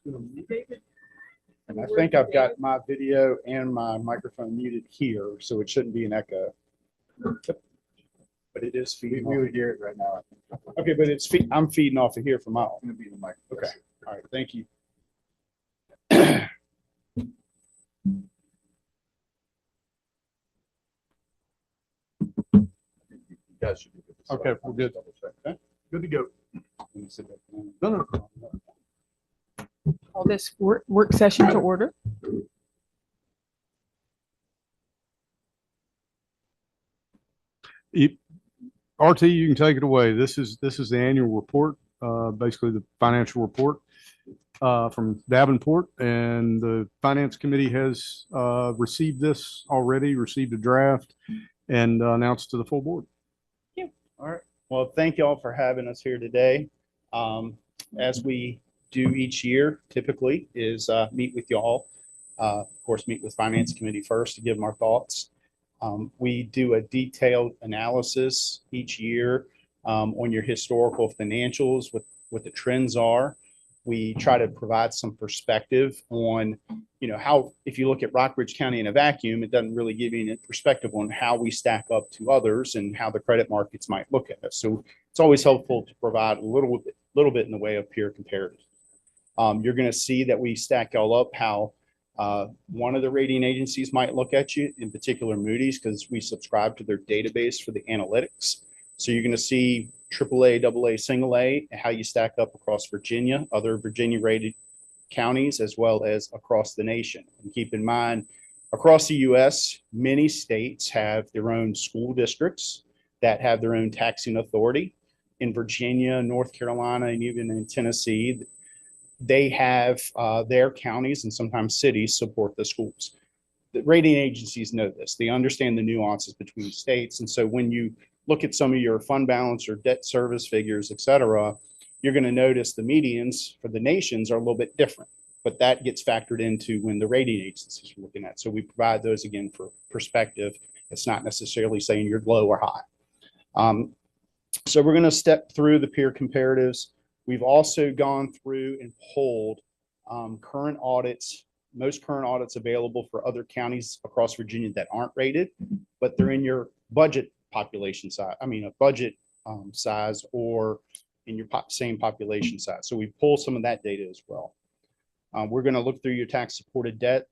And I think I've got my video and my microphone muted here, so it shouldn't be an echo. But it is feeding. We would hear it right now. Okay, but I'm feeding off of here from my. It's going to be the mic. Okay. All right. Thank you. Okay, we're good. Okay. Good to go. No. Call this work session to order. RT, you can take it away. This is the annual report, basically the financial report from Davenport, and the Finance Committee has received this already, received a draft, and announced to the full board. Yeah. All right. Well, thank you all for having us here today. As we do each year, typically, is meet with y'all. Of course, meet with Finance Committee first to give them our thoughts. We do a detailed analysis each year on your historical financials, what the trends are. We try to provide some perspective on, how, if you look at Rockbridge County in a vacuum, it doesn't really give you any perspective on how we stack up to others and how the credit markets might look at us. So it's always helpful to provide a little bit in the way of peer comparative. You're going to see that we stack y'all up how one of the rating agencies might look at you, in particular Moody's, because we subscribe to their database for the analytics. So you're going to see AAA, AA, single A, how you stack up across Virginia, other Virginia rated counties, as well as across the nation. And keep in mind, across the U.S., many states have their own school districts that have their own taxing authority. In Virginia, North Carolina, and even in Tennessee, they have their counties and sometimes cities support the schools. The rating agencies know this. They understand the nuances between states. And so when you look at some of your fund balance or debt service figures, et cetera, you're going to notice the medians for the nations are a little bit different. But that gets factored into when the rating agencies are looking at. So we provide those, again, for perspective. It's not necessarily saying you're low or high. So we're going to step through the peer comparatives. We've also gone through and pulled current audits, most current audits available for other counties across Virginia that aren't rated, but they're in your budget population size. I mean, a budget size or in your same population size. So we pull some of that data as well. We're going to look through your tax supported debt.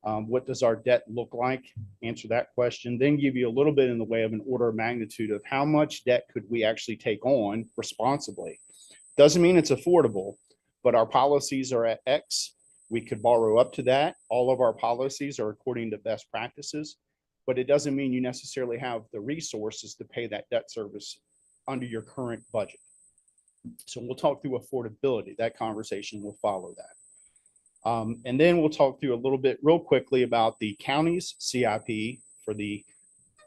What does our debt look like? Answer that question, then give you a little bit in the way of an order of magnitude of how much debt could we actually take on responsibly. Doesn't mean it's affordable, but our policies are at X. We could borrow up to that. All of our policies are according to best practices, but it doesn't mean you necessarily have the resources to pay that debt service under your current budget. So we'll talk through affordability. That conversation will follow that. And then we'll talk through a little bit real quickly about the county's CIP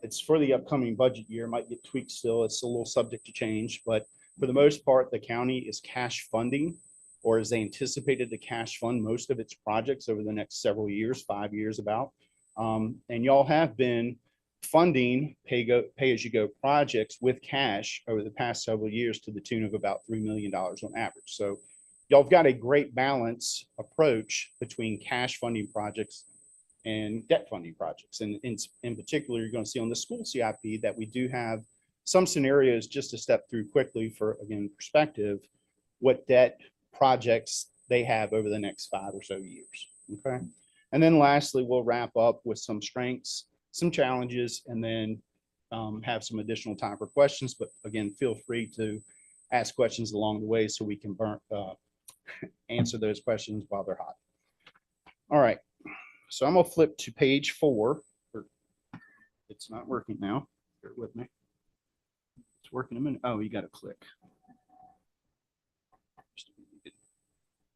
it's for the upcoming budget year. Might get tweaked still. It's a little subject to change, but for the most part, the county is cash funding, or is anticipated to cash fund most of its projects over the next several years, 5 years about. And y'all have been funding pay-as-you-go projects with cash over the past several years to the tune of about $3 million on average. So y'all have got a great balance approach between cash funding projects and debt funding projects. And in particular, you're going to see on the school CIP that we do have some scenarios, just to step through quickly for, again, perspective, what debt projects they have over the next 5 or so years. Okay. And then lastly, we'll wrap up with some strengths, some challenges, and then have some additional time for questions. But again, feel free to ask questions along the way so we can answer those questions while they're hot. All right. So I'm going to flip to page 4. It's not working now. Bear with me. It's working a minute. Oh, you got to click.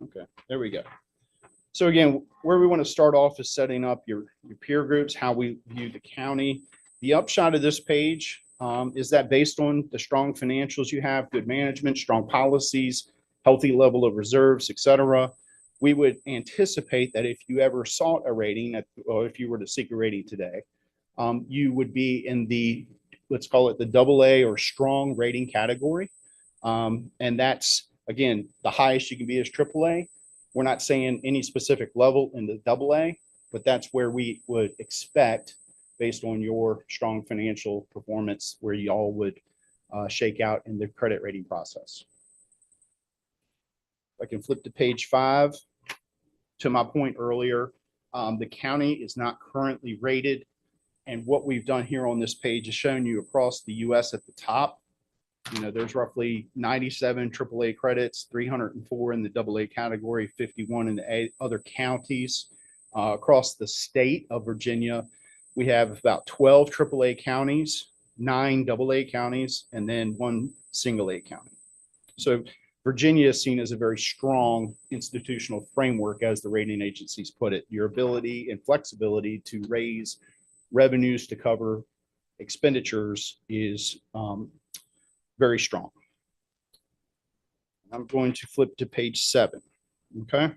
Okay, there we go. So again, where we want to start off is setting up your peer groups, how we view the county. The upshot of this page is that based on the strong financials you have, good management, strong policies, healthy level of reserves, et cetera, we would anticipate that if you ever sought a rating, or if you were to seek a rating today, you would be in the, let's call it the AA or strong rating category. And that's, again, the highest you can be is AAA. We're not saying any specific level in the AA, but that's where we would expect, based on your strong financial performance, where y'all would shake out in the credit rating process. I can flip to page 5. To my point earlier, the county is not currently rated. And what we've done here on this page is showing you across the US at the top. There's roughly 97 AAA credits, 304 in the AA category, 51 in the other counties. Across the state of Virginia, we have about 12 AAA counties, 9 AA counties, and then 1 single A county. So Virginia is seen as a very strong institutional framework, as the rating agencies put it. Your ability and flexibility to raise revenues to cover expenditures is very strong. I'm going to flip to page 7. Okay.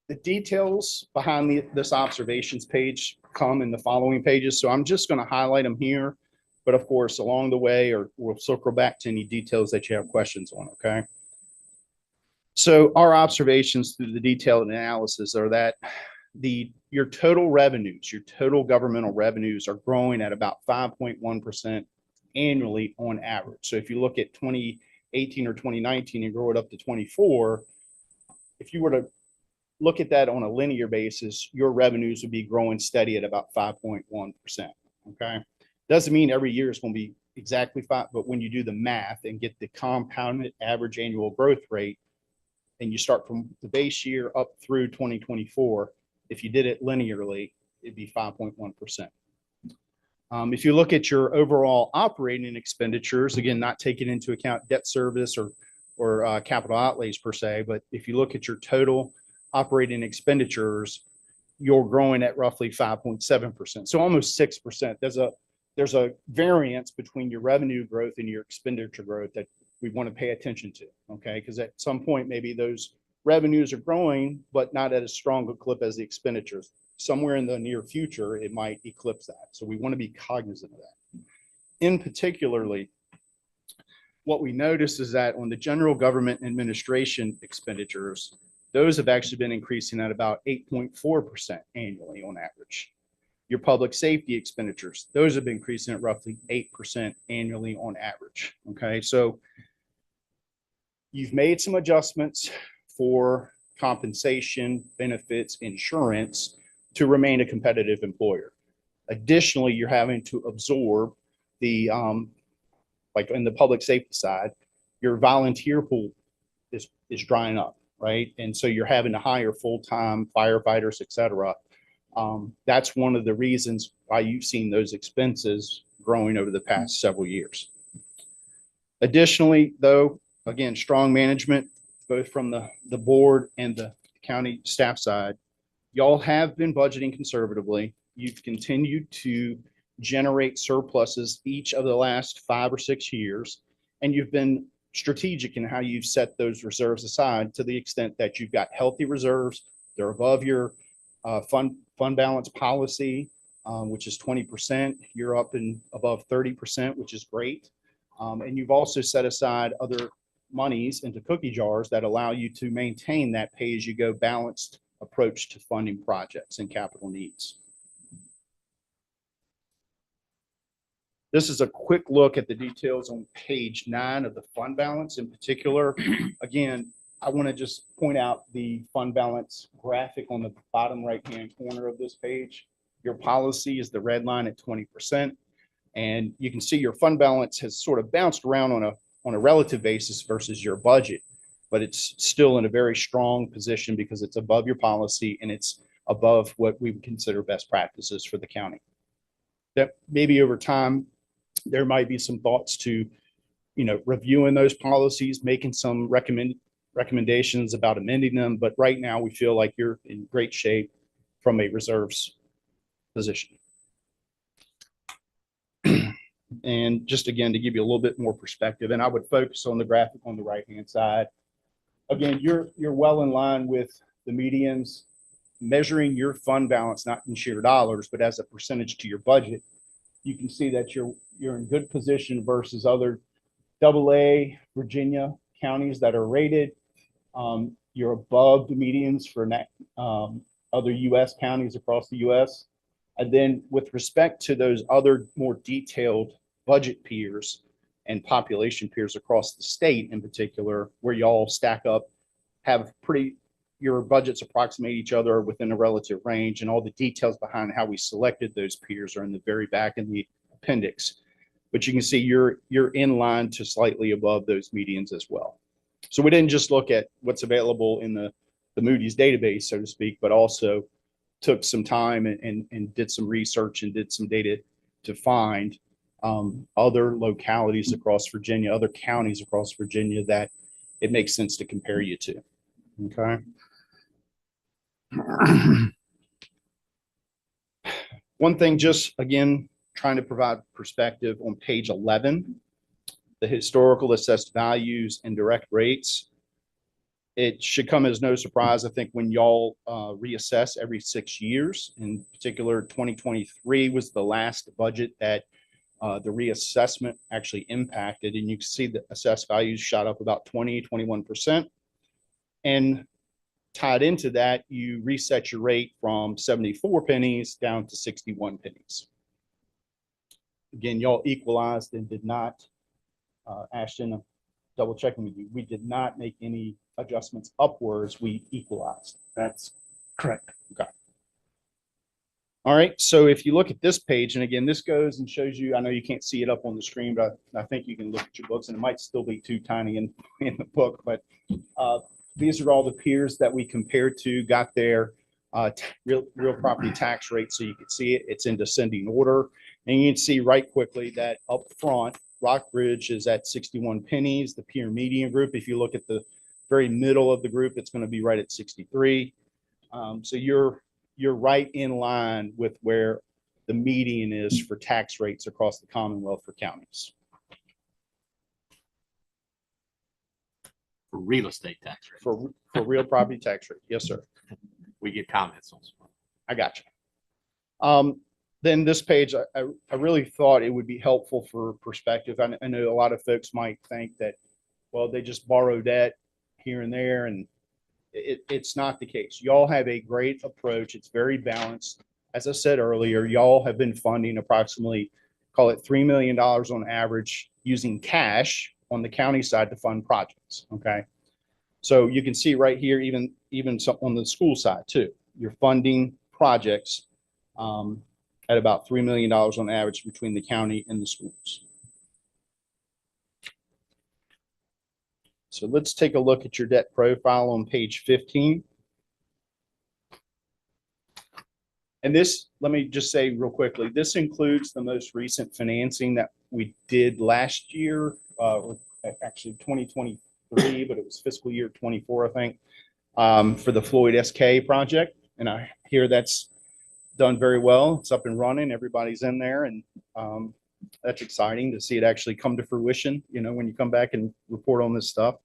The details behind this observations page come in the following pages, so I'm just going to highlight them here. But of course, along the way, or we'll circle back to any details that you have questions on. Okay. So our observations through the detailed analysis are that your total revenues, your total governmental revenues, are growing at about 5.1% annually on average. So if you look at 2018 or 2019 and grow it up to 24, if you were to look at that on a linear basis, your revenues would be growing steady at about 5.1%. Okay. Doesn't mean every year is going to be exactly 5, but when you do the math and get the compounded average annual growth rate, and you start from the base year up through 2024, if you did it linearly, it'd be 5.1%. If you look at your overall operating expenditures, again, not taking into account debt service or capital outlays per se, but if you look at your total operating expenditures, you're growing at roughly 5.7%. So almost 6%. There's a variance between your revenue growth and your expenditure growth that we want to pay attention to. Okay. Because at some point, maybe those revenues are growing, but not at as strong a clip as the expenditures. Somewhere in the near future, it might eclipse that. So we want to be cognizant of that. In particularly, what we notice is that on the general government administration expenditures, those have actually been increasing at about 8.4% annually on average. Your public safety expenditures, those have been increasing at roughly 8% annually on average. Okay, so you've made some adjustments for compensation, benefits, insurance to remain a competitive employer. Additionally, you're having to absorb the, like in the public safety side, your volunteer pool is drying up, right? And so you're having to hire full-time firefighters, et cetera. That's one of the reasons why you've seen those expenses growing over the past several years. Additionally, though, again, strong management, both from the board and the county staff side, y'all have been budgeting conservatively. You've continued to generate surpluses each of the last 5 or 6 years, and you've been strategic in how you've set those reserves aside to the extent that you've got healthy reserves. They're above your fund balance policy, which is 20%. You're up and above 30%, which is great. And you've also set aside other monies into cookie jars that allow you to maintain that pay-as-you-go balanced approach to funding projects and capital needs. This is a quick look at the details on page 9 of the fund balance in particular. Again, I want to just point out the fund balance graphic on the bottom right-hand corner of this page. Your policy is the red line at 20%. And you can see your fund balance has sort of bounced around on a relative basis versus your budget, but it's still in a very strong position because it's above your policy and it's above what we would consider best practices for the county. That maybe over time, there might be some thoughts to, reviewing those policies, making some recommendations about amending them. But right now we feel like you're in great shape from a reserves position. And just again, to give you a little bit more perspective, and I would focus on the graphic on the right-hand side. Again, you're well in line with the medians, measuring your fund balance, not in sheer dollars, but as a percentage to your budget. You can see that you're in good position versus other AA Virginia counties that are rated. You're above the medians for other U.S. counties across the U.S. And then with respect to those other more detailed budget peers and population peers across the state in particular, where y'all stack up, have your budgets approximate each other within a relative range, and all the details behind how we selected those peers are in the very back in the appendix. But you can see you're in line to slightly above those medians as well. So we didn't just look at what's available in the Moody's database, so to speak, but also took some time and did some research and did some data to find other localities across Virginia, other counties across Virginia that it makes sense to compare you to. Okay. One thing, just again, trying to provide perspective on page 11, the historical assessed values and direct rates. It should come as no surprise, I think, when y'all reassess every 6 years. In particular, 2023 was the last budget that the reassessment actually impacted. And you can see the assessed values shot up about 21%. And tied into that, you reset your rate from 74 pennies down to 61 pennies. Again, y'all equalized and did not, Ashton, double checking with you, we did not make any adjustments upwards, we equalized. That's correct. Okay. All right, so if you look at this page, and again, this goes and shows you, I know you can't see it up on the screen, but I think you can look at your books, and it might still be too tiny in the book, but these are all the peers that we compared to, got their real property tax rate, so you can see it. It's in descending order. And you can see right quickly that up front, Rockbridge is at 61 pennies. The peer median group, if you look at the very middle of the group, it's going to be right at 63. So you're right in line with where the median is for tax rates across the Commonwealth for counties. For real estate tax rate. For real property tax rate. Yes, sir. We get comments on this one. I got you. Then this page, I really thought it would be helpful for perspective. I know a lot of folks might think that, well, they just borrow debt here and there, and it's not the case. Y'all have a great approach. It's very balanced. As I said earlier, y'all have been funding approximately, call it $3 million on average using cash on the county side to fund projects. Okay. So you can see right here, even some on the school side too, you're funding projects at about $3 million on average between the county and the schools. So let's take a look at your debt profile on page 15. And this, let me just say real quickly, this includes the most recent financing that we did last year, or actually 2023, but it was fiscal year 24, I think, for the Floyd SK project. And I hear that's done very well. It's up and running. Everybody's in there, and that's exciting to see it actually come to fruition, you know, when you come back and report on this stuff.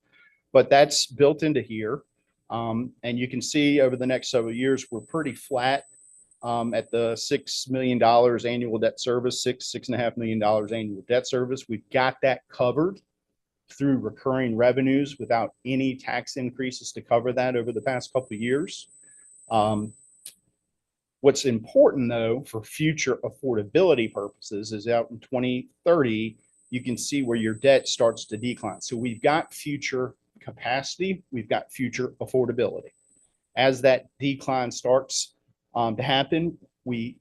But that's built into here. And you can see over the next several years, we're pretty flat at the $6 million annual debt service, $6.5 million annual debt service. We've got that covered through recurring revenues without any tax increases to cover that over the past couple of years. What's important, though, for future affordability purposes is out in 2030, you can see where your debt starts to decline. So we've got future capacity, we've got future affordability. As that decline starts to happen, the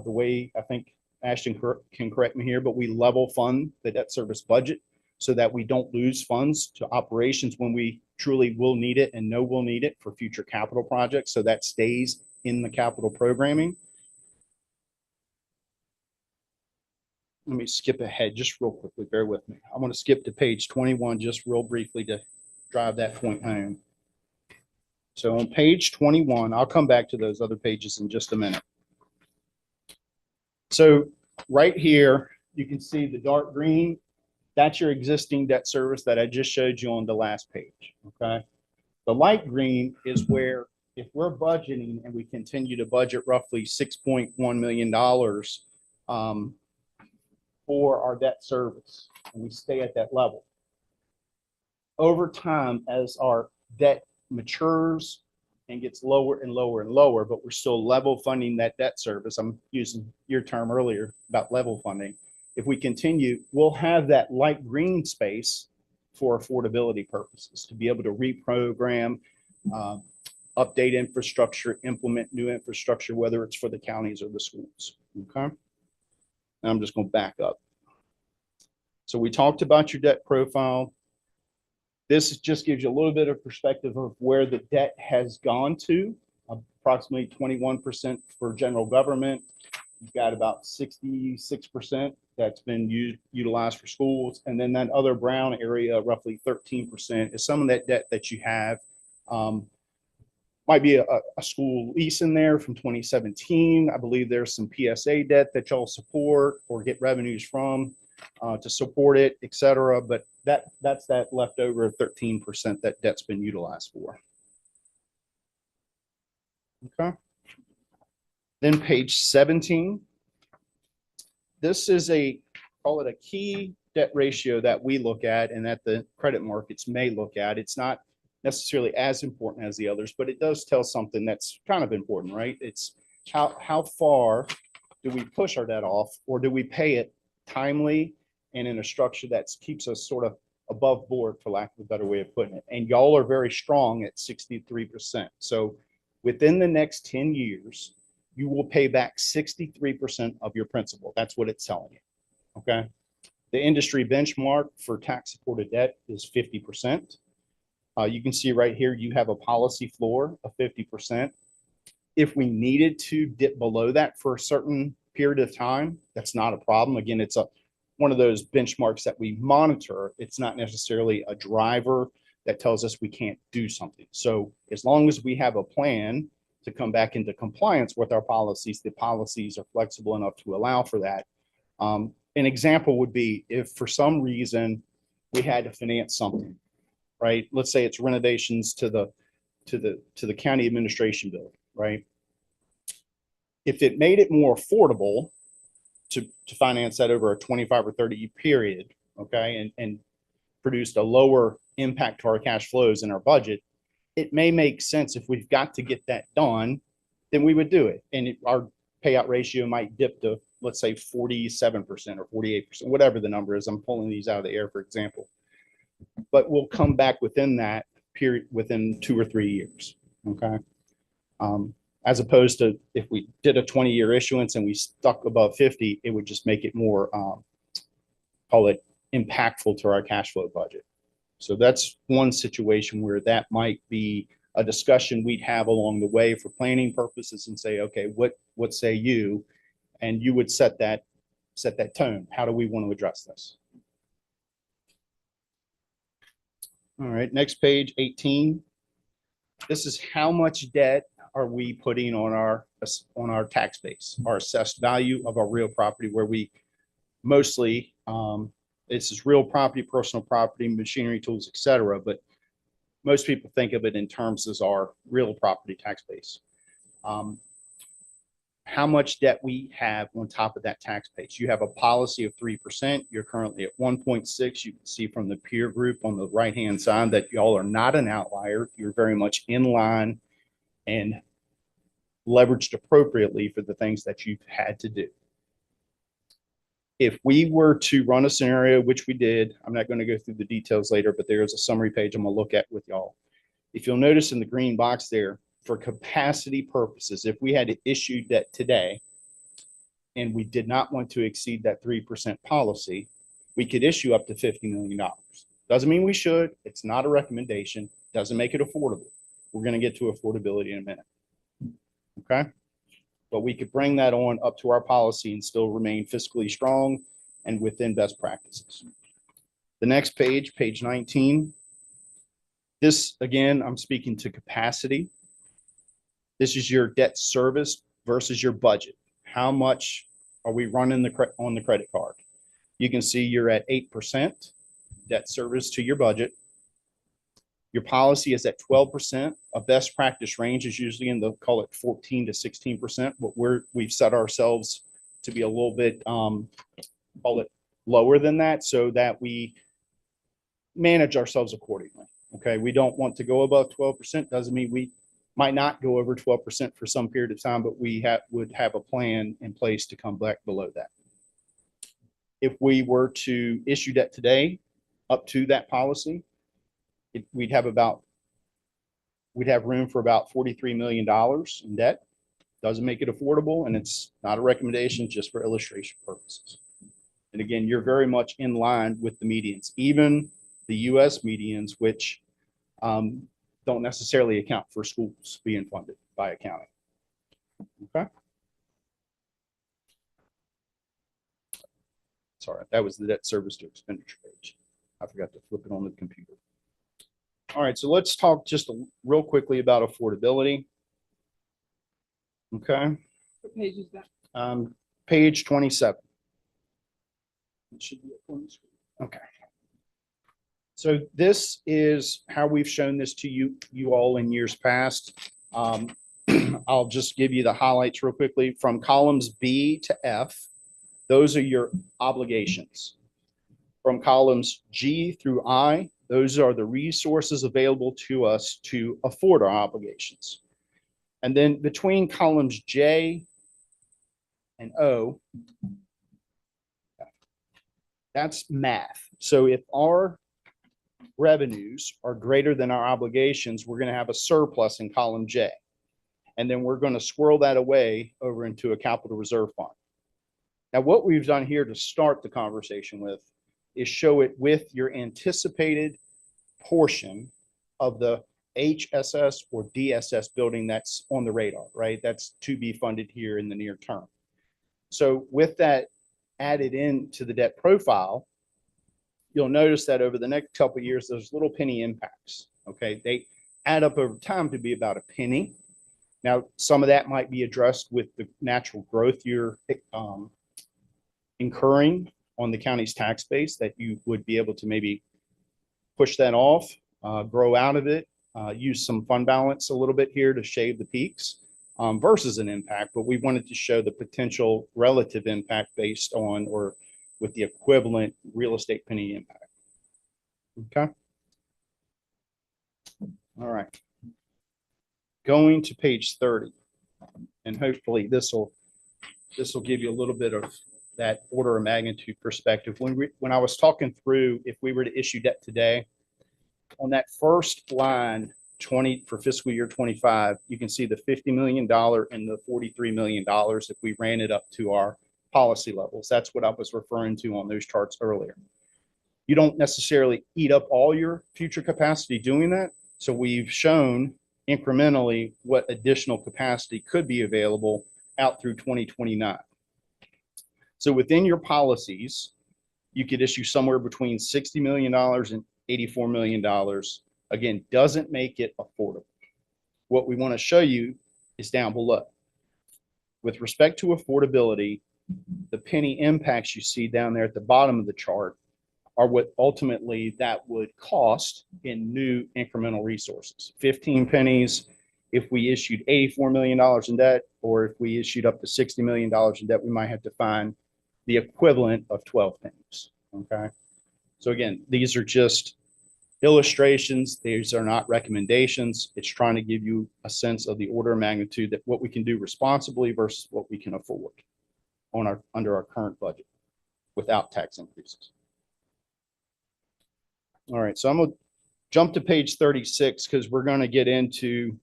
way I think Ashton can correct me here, but we level fund the debt service budget so that we don't lose funds to operations when we truly will need it and know we'll need it for future capital projects. So that stays in the capital programming. Let me skip ahead just real quickly. Bear with me. I want to skip to page 21 just real briefly to drive that point home. So on page 21, I'll come back to those other pages in just a minute. So right here, you can see the dark green. That's your existing debt service that I just showed you on the last page. Okay. The light green is where, if we're budgeting and we continue to budget roughly $6.1 million for our debt service, and we stay at that level, over time, as our debt matures and gets lower and lower and lower, but we're still level funding that debt service. I'm using your term earlier about level funding. If we continue, we'll have that light green space for affordability purposes to be able to reprogram, update infrastructure, implement new infrastructure, whether it's for the counties or the schools. Okay. And I'm just going to back up. So we talked about your debt profile. This just gives you a little bit of perspective of where the debt has gone to, approximately 21% for general government. You've got about 66% that's been utilized for schools. And then that other brown area, roughly 13%, is some of that debt that you have. Might be a school lease in there from 2017. I believe there's some PSA debt that y'all support or get revenues from to support it, et cetera. But that's that leftover 13% that debt's been utilized for. Okay. Then page 17. This is call it a key debt ratio that we look at and that the credit markets may look at. It's not necessarily as important as the others, but it does tell something that's kind of important, right? It's how far do we push our debt off, or do we pay it timely and in a structure that keeps us sort of above board, for lack of a better way of putting it. And y'all are very strong at 63%. So within the next 10 years, you will pay back 63% of your principal. That's what it's telling you. Okay. The industry benchmark for tax supported debt is 50%. You can see right here, you have a policy floor of 50%. If we needed to dip below that for a certain period of time, that's not a problem. Again, it's one of those benchmarks that we monitor. It's not necessarily a driver that tells us we can't do something. So as long as we have a plan to come back into compliance with our policies, the policies are flexible enough to allow for that. An example would be if for some reason we had to finance something, right? Let's say it's renovations to the county administration building, right? If it made it more affordable to finance that over a 25 or 30 year period, okay, and produced a lower impact to our cash flows in our budget, it may make sense if we've got to get that done, then we would do it. And our payout ratio might dip to, let's say, 47% or 48%, whatever the number is. I'm pulling these out of the air, for example. But we'll come back within that period within 2 or 3 years, okay? As opposed to if we did a 20-year issuance and we stuck above 50, it would just make it more, call it impactful to our cash flow budget. So that's one situation where that might be a discussion we'd have along the way for planning purposes and say, okay, what say you? And you would set that tone. How do we want to address this? All right, next page, 18. This is how much debt are we putting on our tax base, our assessed value of our real property, where we mostly, this is real property, personal property, machinery, tools, et cetera. But most people think of it in terms as our real property tax base. How much debt we have on top of that tax base. You have a policy of 3%. You're currently at 1.6. You can see from the peer group on the right-hand side that y'all are not an outlier. You're very much in line and leveraged appropriately for the things that you've had to do. If we were to run a scenario, which we did, I'm not going to go through the details later, but there's a summary page I'm going to look at with y'all. If you'll notice in the green box there, for capacity purposes, if we had to issue debt today and we did not want to exceed that 3% policy, we could issue up to $50 million. Doesn't mean we should. It's not a recommendation. Doesn't make it affordable. We're going to get to affordability in a minute. Okay. But we could bring that on up to our policy and still remain fiscally strong and within best practices. The next page, page 19. This, again, I'm speaking to capacity. This is your debt service versus your budget. How much are we running on the credit card? You can see you're at 8% debt service to your budget. Your policy is at 12%. A best practice range is usually in the, call it 14 to 16%, but we've set ourselves to be a little bit, call it lower than that, so that we manage ourselves accordingly. Okay, we don't want to go above 12%. Doesn't mean we might not go over 12% for some period of time, but we would have a plan in place to come back below that. If we were to issue debt today, up to that policy, we'd have room for about $43 million in debt. Doesn't make it affordable, and it's not a recommendation, just for illustration purposes. And again, you're very much in line with the medians, even the US medians, which don't necessarily account for schools being funded by accounting. Okay. Sorry, that was the debt service to expenditure page. I forgot to flip it on the computer. All right, so let's talk just real quickly about affordability. Okay. What page is that? Page 27. It should be up on the screen. Okay. So this is how we've shown this to you all in years past. I'll just give you the highlights real quickly. From columns B to F, those are your obligations. From columns G through I, those are the resources available to us to afford our obligations. And then between columns J and O, that's math. So if our revenues are greater than our obligations, we're going to have a surplus in column J. And then we're going to squirrel that away over into a capital reserve fund. Now, what we've done here to start the conversation with is show it with your anticipated portion of the HSS or DSS building that's on the radar, right? That's to be funded here in the near term. So with that added into the debt profile, you'll notice that over the next couple of years, there's little penny impacts. Okay, they add up over time to be about a penny. Now, some of that might be addressed with the natural growth you're incurring on the county's tax base, that you would be able to maybe push that off, grow out of it, use some fund balance a little bit here to shave the peaks versus an impact. But we wanted to show the potential relative impact based on or with the equivalent real estate penny impact. Okay. All right. Going to page 30, and hopefully this will give you a little bit of that order of magnitude perspective. When I was talking through if we were to issue debt today, on that first line, 20 for fiscal year 25, you can see the $50 million and the $43 million if we ran it up to our policy levels. That's what I was referring to on those charts earlier. You don't necessarily eat up all your future capacity doing that. So we've shown incrementally what additional capacity could be available out through 2029. So within your policies, you could issue somewhere between $60 million and $84 million. Again, doesn't make it affordable. What we want to show you is down below. With respect to affordability, the penny impacts you see down there at the bottom of the chart are what ultimately that would cost in new incremental resources. 15 pennies if we issued $84 million in debt, or if we issued up to $60 million in debt, we might have to find the equivalent of 12 pennies. Okay. So again, these are just illustrations. These are not recommendations. It's trying to give you a sense of the order of magnitude that what we can do responsibly versus what we can afford on under our current budget without tax increases. All right, so I'm going to jump to page 36 because we're going to get into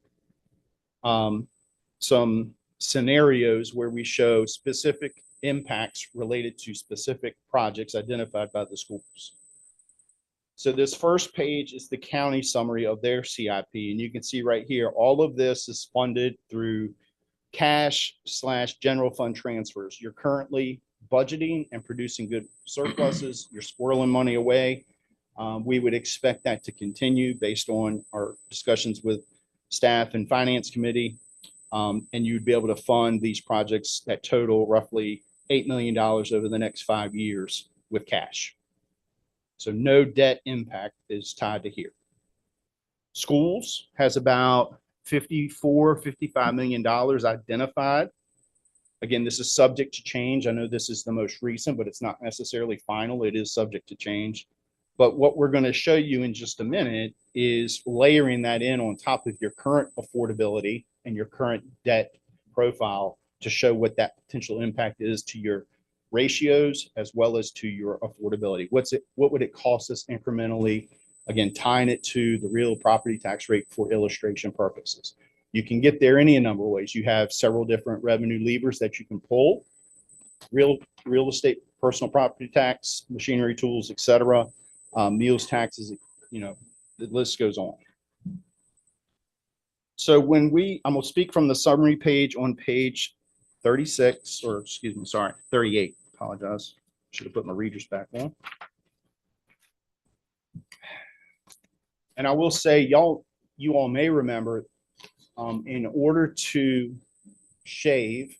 some scenarios where we show specific impacts related to specific projects identified by the schools. So this first page is the county summary of their CIP, and you can see right here, all of this is funded through cash/general fund transfers. You're currently budgeting and producing good surpluses. You're squirreling money away. We would expect that to continue based on our discussions with staff and finance committee. And you'd be able to fund these projects that total roughly $8 million over the next 5 years with cash. So no debt impact is tied to here. Schools has about $55 million identified. Again, this is subject to change. I know this is the most recent, but it's not necessarily final. It is subject to change. But what we're going to show you in just a minute is layering that in on top of your current affordability and your current debt profile to show what that potential impact is to your ratios as well as to your affordability. What would it cost us incrementally? Again, tying it to the real property tax rate for illustration purposes. You can get there any number of ways. You have several different revenue levers that you can pull. Real estate, personal property tax, machinery, tools, etc., meals taxes, the list goes on. So I'm going to speak from the summary page on page 36, or excuse me, sorry, 38. Apologize. Should have put my readers back on. And I will say, you all may remember, in order to shave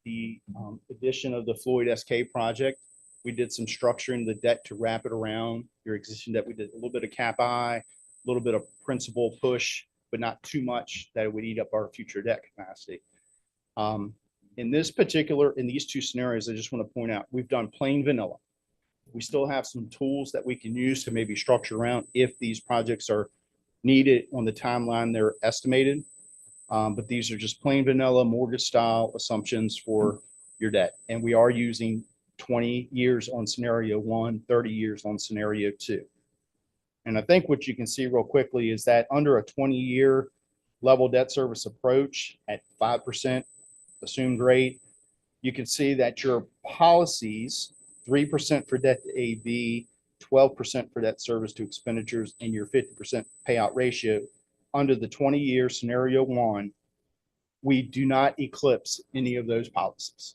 the addition of the Floyd SK project, we did some structuring the debt to wrap it around your existing debt. We did a little bit of cap I, a little bit of principal push, but not too much that it would eat up our future debt capacity. In these two scenarios, I just want to point out, we've done plain vanilla. We still have some tools that we can use to maybe structure around if these projects are needed on the timeline they're estimated. But these are just plain vanilla mortgage style assumptions for your debt. And we are using 20 years on scenario 1, 30 years on scenario 2. And I think what you can see real quickly is that under a 20-year level debt service approach at 5% assumed rate, you can see that your policies, 3% for debt to AV, 12% for debt service to expenditures, and your 50% payout ratio under the 20-year scenario 1, we do not eclipse any of those policies.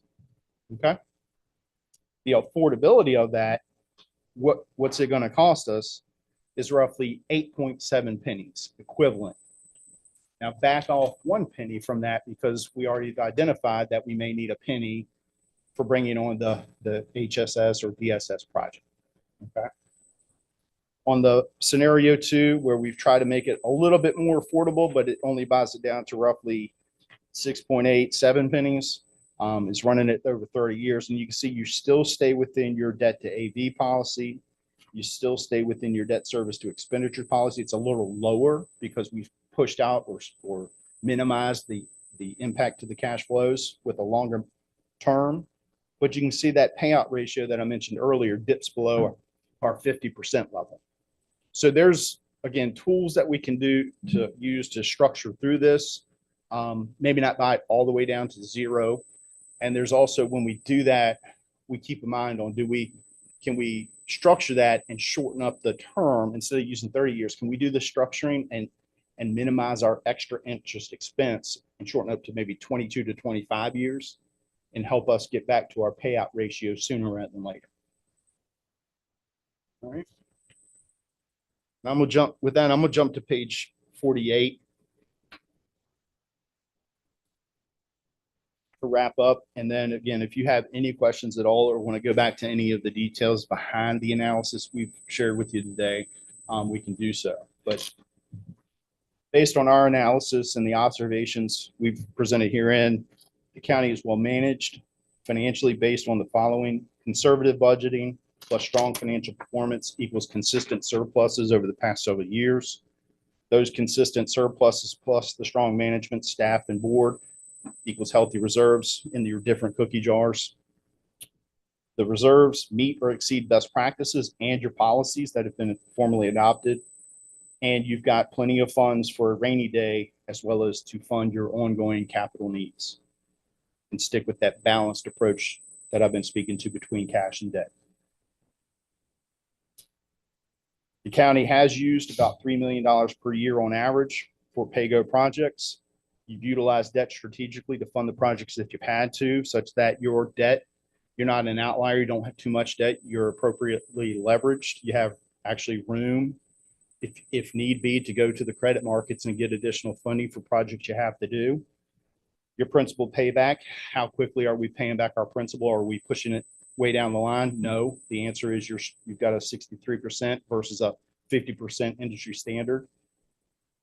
Okay. The affordability of that, what's it going to cost us, is roughly 8.7 pennies equivalent. Now back off 1 penny from that because we already identified that we may need a penny for bringing on the HSS or DSS project. Okay. On the scenario 2, where we've tried to make it a little bit more affordable, but it only buys it down to roughly 6.87 pennies, is running it over 30 years. And you can see you still stay within your debt to AV policy. You still stay within your debt service to expenditure policy. It's a little lower because we've pushed out or minimized the impact to the cash flows with a longer term. But you can see that payout ratio that I mentioned earlier dips below our 50% level. So there's, again, tools that we can use to structure through this, maybe not buy it all the way down to 0. And there's also, when we do that, we keep in mind on, can we structure that and shorten up the term instead of using 30 years? Can we do the structuring and minimize our extra interest expense and shorten up to maybe 22 to 25 years and help us get back to our payout ratio sooner rather than later? All right. Now I'm going to jump to page 48 to wrap up. And then again, if you have any questions at all or want to go back to any of the details behind the analysis we've shared with you today, we can do so. But based on our analysis and the observations we've presented herein, the county is well managed financially based on the following: conservative budgeting plus strong financial performance equals consistent surpluses over the past several years. Those consistent surpluses plus the strong management, staff, and board equals healthy reserves in your different cookie jars. The reserves meet or exceed best practices and your policies that have been formally adopted. And you've got plenty of funds for a rainy day as well as to fund your ongoing capital needs. And stick with that balanced approach that I've been speaking to between cash and debt. The county has used about $3 million per year on average for pay-go projects. You've utilized debt strategically to fund the projects that you've had to, such that your debt, you're not an outlier. You don't have too much debt. You're appropriately leveraged. You have actually room, if need be, to go to the credit markets and get additional funding for projects you have to do. Your principal payback, how quickly are we paying back our principal? Are we pushing it way down the line? No. The answer is you've got a 63% versus a 50% industry standard.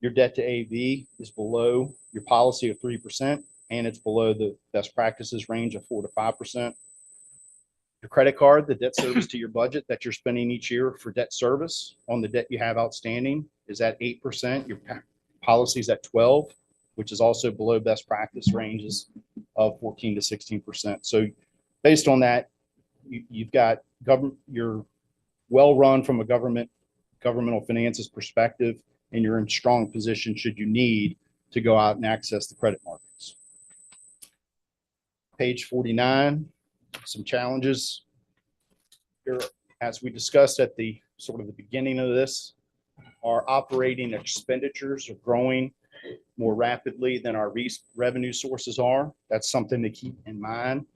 Your debt to AV is below your policy of 3%, and it's below the best practices range of 4 to 5%. Your credit card, the debt service to your budget that you're spending each year for debt service on the debt you have outstanding, is at 8%. Your policy is at 12, which is also below best practice ranges of 14 to 16%. So based on that, you've got government, you're well run from a governmental finances perspective, and you're in strong position should you need to go out and access the credit markets. Page 49, some challenges. Here, as we discussed at the sort of the beginning of this, our operating expenditures are growing more rapidly than our revenue sources are. That's something to keep in mind.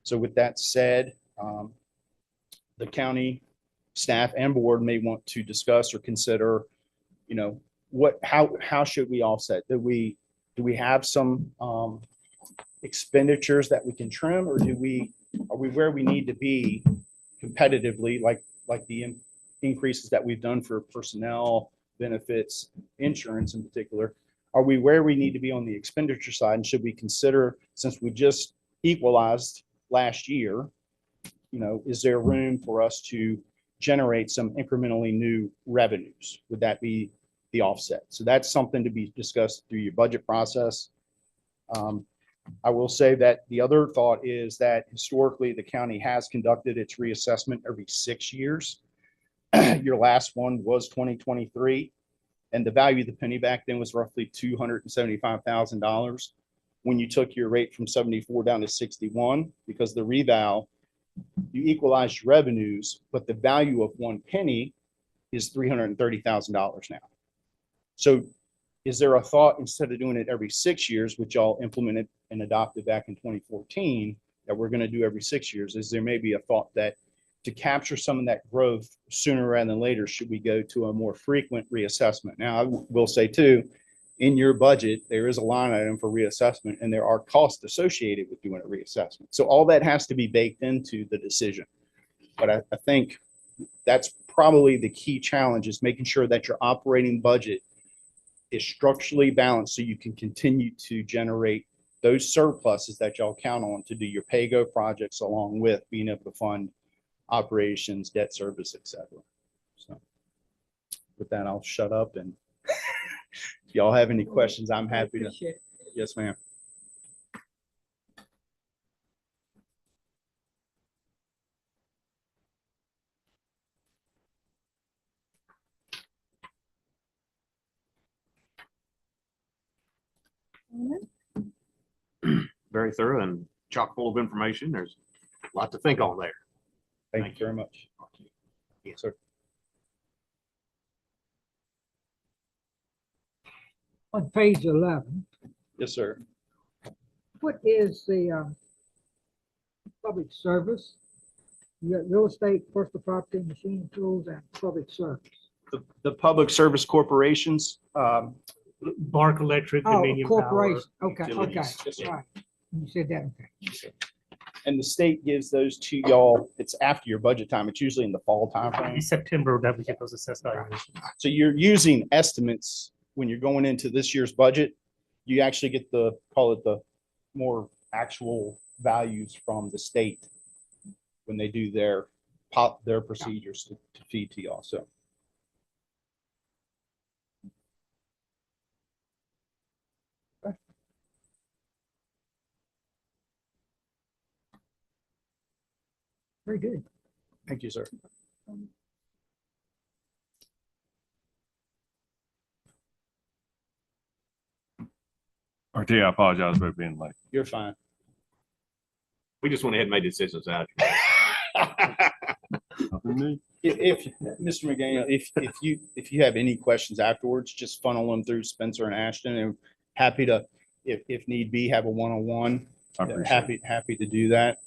So with that said, the county staff and board may want to discuss or consider, you know, how should we offset? Do we have some expenditures that we can trim, or are we where we need to be competitively, like the increases that we've done for personnel, benefits, insurance in particular? Are we where we need to be on the expenditure side? And should we consider, since we just equalized last year, you know, is there room for us to generate some incrementally new revenues? Would that be the offset? So that's something to be discussed through your budget process. I will say that the other thought is that historically the county has conducted its reassessment every 6 years. Your last one was 2023, and the value of the penny back then was roughly $275,000. When you took your rate from 74 down to 61, because the reval, you equalized your revenues, but the value of 1 penny is $330,000 now. So is there a thought, instead of doing it every 6 years, which y'all implemented and adopted back in 2014, that we're going to do every 6 years? Is there maybe a thought that to capture some of that growth sooner rather than later, should we go to a more frequent reassessment? Now, I will say too, in your budget, there is a line item for reassessment, and there are costs associated with doing a reassessment. So all that has to be baked into the decision. But I think that's probably the key challenge, is making sure that your operating budget is structurally balanced so you can continue to generate those surpluses that y'all count on to do your pay-go projects, along with being able to fund operations, debt service, etc. So with that, I'll shut up, and if y'all have any questions, I'm happy to. Yes, ma'am. Very thorough and chock full of information. There's a lot to think on there. Thank you very much. Yes, sir. On page 11, Yes, sir. what is the public service? You got real estate, personal property, machine tools, and public service. The public service corporations, Bark Electric, Oh, Dominion Power. corporation. Okay, okay. utilities. Yes, sir. Right. You said that, okay. And the state gives those to y'all. It's after your budget time. It's usually in the fall time In frame. September, that we get those assessed valuations. So you're using estimates when you're going into this year's budget. You actually get the, call it the more actual values from the state when they do their procedures to feed to y'all. So. Very good. Thank you, sir. RT, I apologize for being late. You're fine. We just went ahead and made decisions out. Nothing new. If Mr. McGann, if you have any questions afterwards, just funnel them through Spencer and Ashton, and happy to, if need be, have a one-on-one. I appreciate Happy to do that.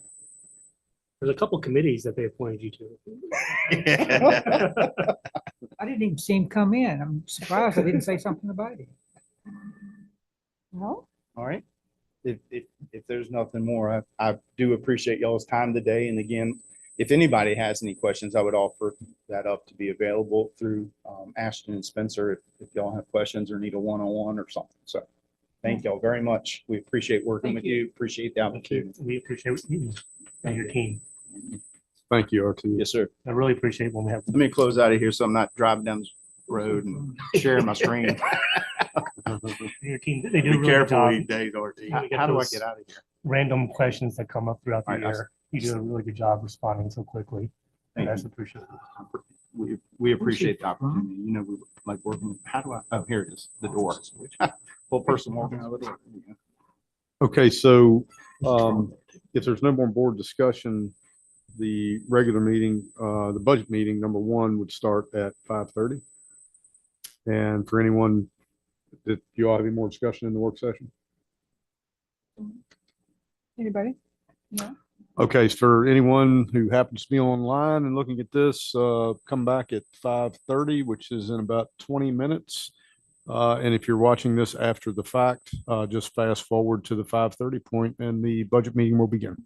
There's a couple committees that they appointed you to. I didn't even see him come in. I'm surprised I didn't say something about it. No? All right. If there's nothing more, I do appreciate y'all's time today. And again, if anybody has any questions, I would offer that up to be available through Ashton and Spencer if y'all have questions or need a one-on-one or something. So thank y'all very much. We appreciate working with you. Appreciate the opportunity. We appreciate you and your team. Thank you, RT. Yes, sir. I really appreciate when we have. Let me close out of here so I'm not driving down this road and sharing my screen. Your team, they do a Be really good careful job. these days, RT. How- How do I get out of here? Random questions that come up throughout the All right, year. You do a really good job responding so quickly. Thank And that's you. appreciated. We appreciate the opportunity. You know, we like working. How do I, oh, here it is, the door. Full person walking out of the door. Okay, so if there's no more board discussion, the regular meeting, the budget meeting, number one would start at 5:30. And for anyone, that you all have any more discussion in the work session? Anybody? No? Okay, so for anyone who happens to be online and looking at this, come back at 5:30, which is in about 20 minutes. And if you're watching this after the fact, just fast forward to the 5:30 point and the budget meeting will begin.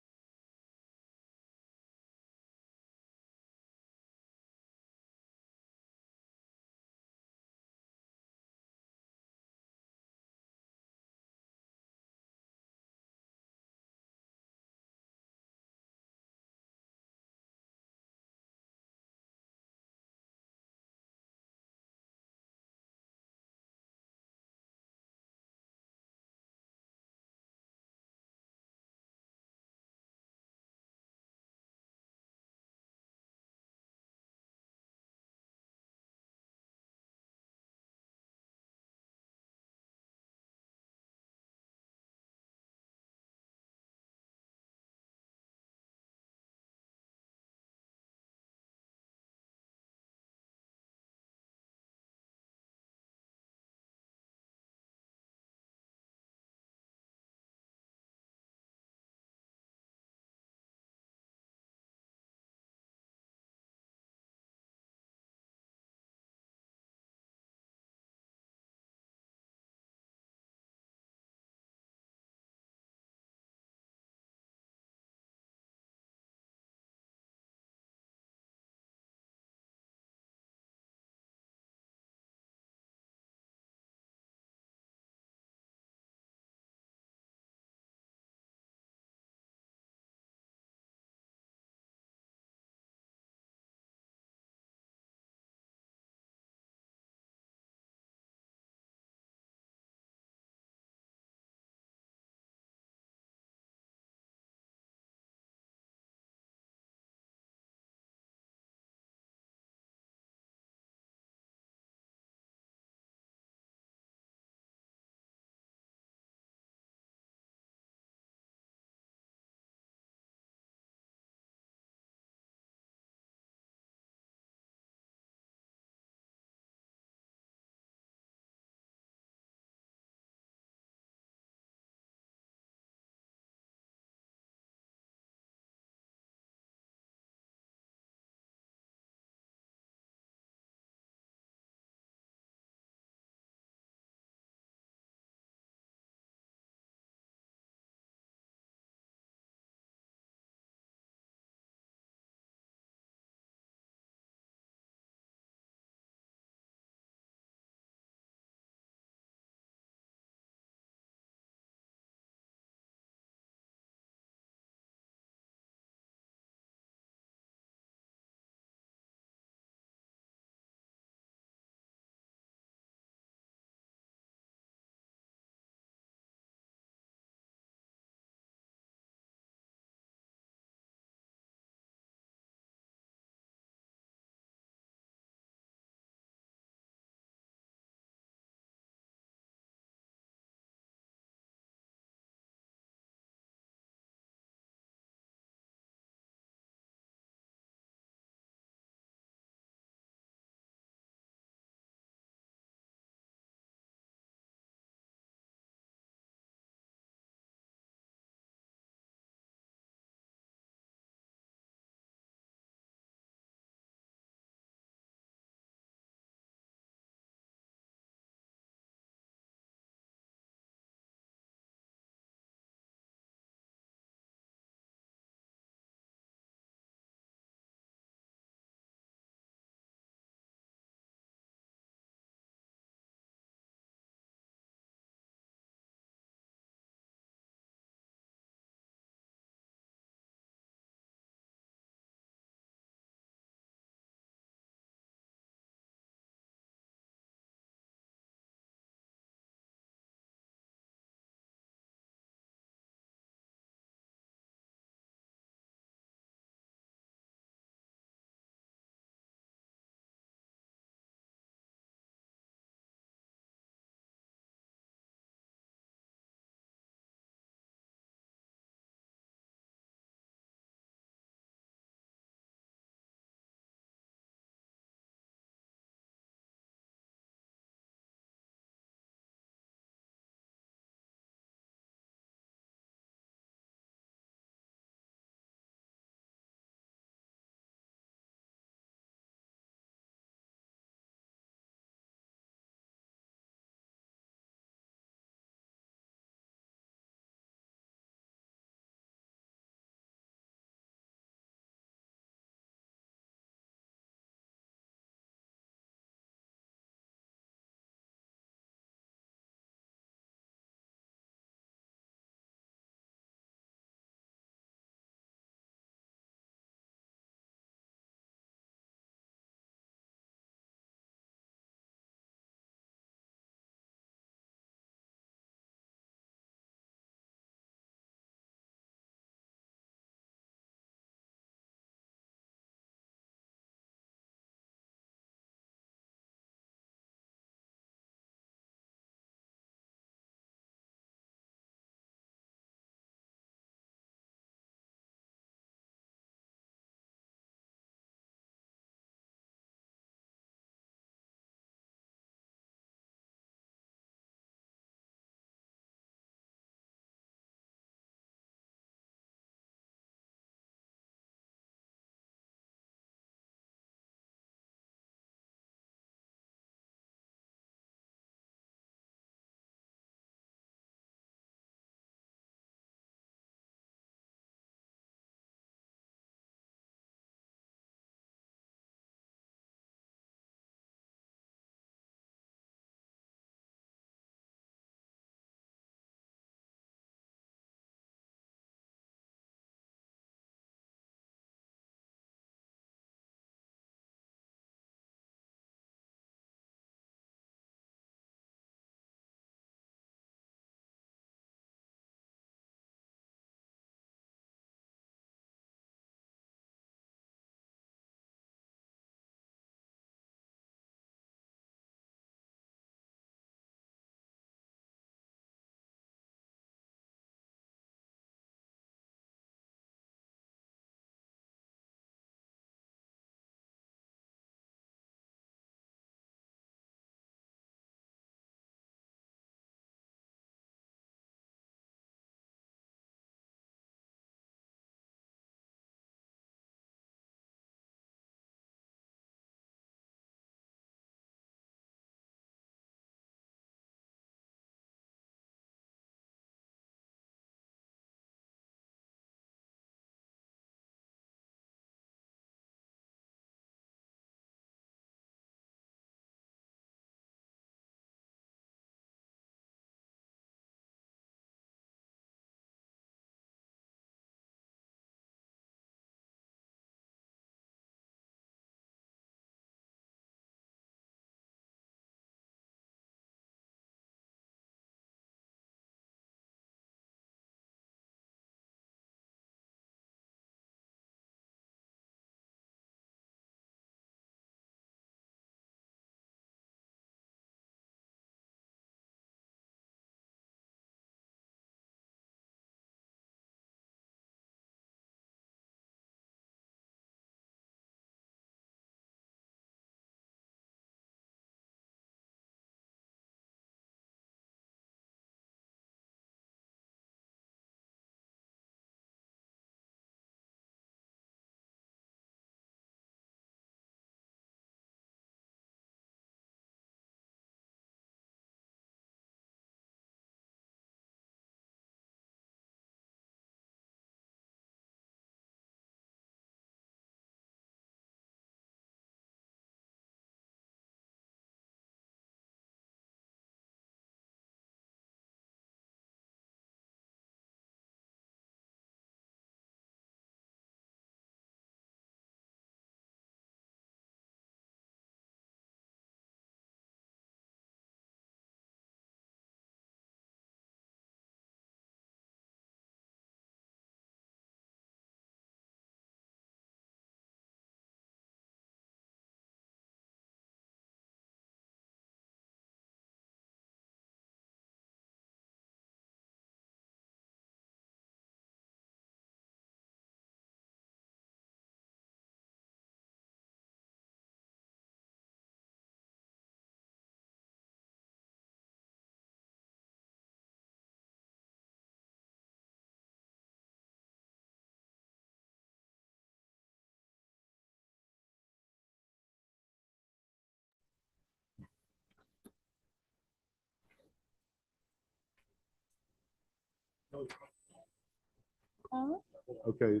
Okay,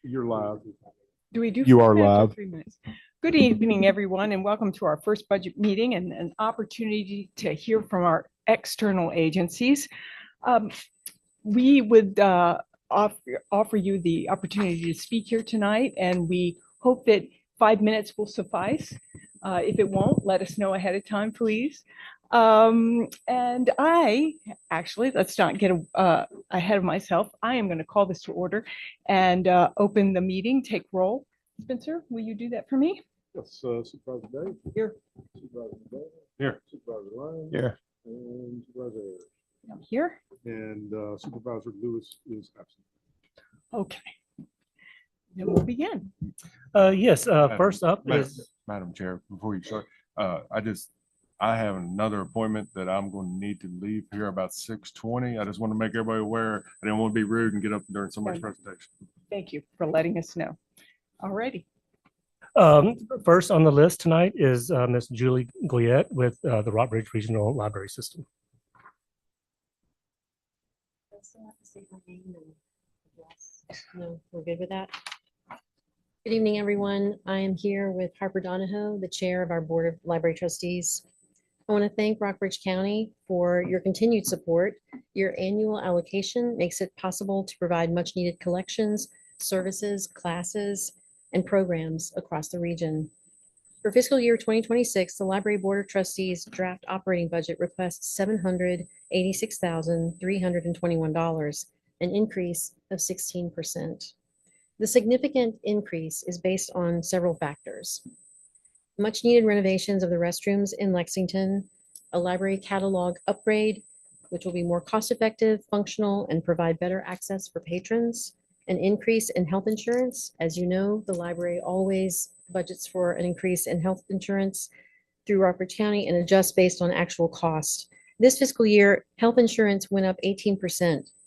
you're live. Do we do? You 3 are minutes or live. 3 minutes? Good evening, everyone, and welcome to our first budget meeting and an opportunity to hear from our external agencies. We would offer you the opportunity to speak here tonight, and we hope that 5 minutes will suffice. If it won't, let us know ahead of time, please. And I actually, let's not get ahead of myself. I am going to call this to order and open the meeting, take roll. Spencer, will you do that for me? Yes, Supervisor Day. Here. Supervisor Day. Here. Supervisor Lyons. Here. And Supervisor Ayers. I'm here. And Supervisor Lewis is absent. Okay. Then we'll begin. Yes, first up Madam- is, Madam Chair, before you start, I have another appointment that I'm going to need to leave here about 6:20. I just want to make everybody aware. I didn't want to be rude and get up during somebody's presentation. Thank you for letting us know. All righty. first on the list tonight is Ms. Julie Gliette with the Rockbridge Regional Library System. No, we're good with that. Good evening, everyone. I am here with Harper Donahoe, the Chair of our Board of Library Trustees. I want to thank Rockbridge County for your continued support. Your annual allocation makes it possible to provide much-needed collections, services, classes, and programs across the region. For fiscal year 2026, the Library Board of Trustees draft operating budget requests $786,321, an increase of 16%. The significant increase is based on several factors. Much needed renovations of the restrooms in Lexington, a library catalog upgrade, which will be more cost-effective, functional, and provide better access for patrons, an increase in health insurance. As you know, the library always budgets for an increase in health insurance through Rockbridge County and adjusts based on actual cost. This fiscal year, health insurance went up 18%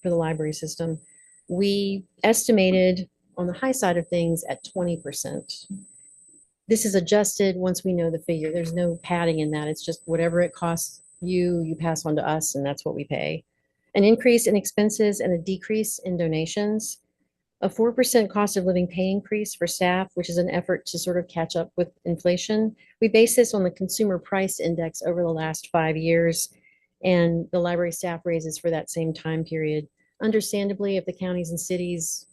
for the library system. We estimated on the high side of things at 20%. This is adjusted once we know the figure. There's no padding in that. It's just whatever it costs you, you pass on to us, and that's what we pay. An increase in expenses and a decrease in donations. A 4% cost of living pay increase for staff, which is an effort to sort of catch up with inflation. We base this on the consumer price index over the last 5 years and the library staff raises for that same time period. Understandably, if the counties and cities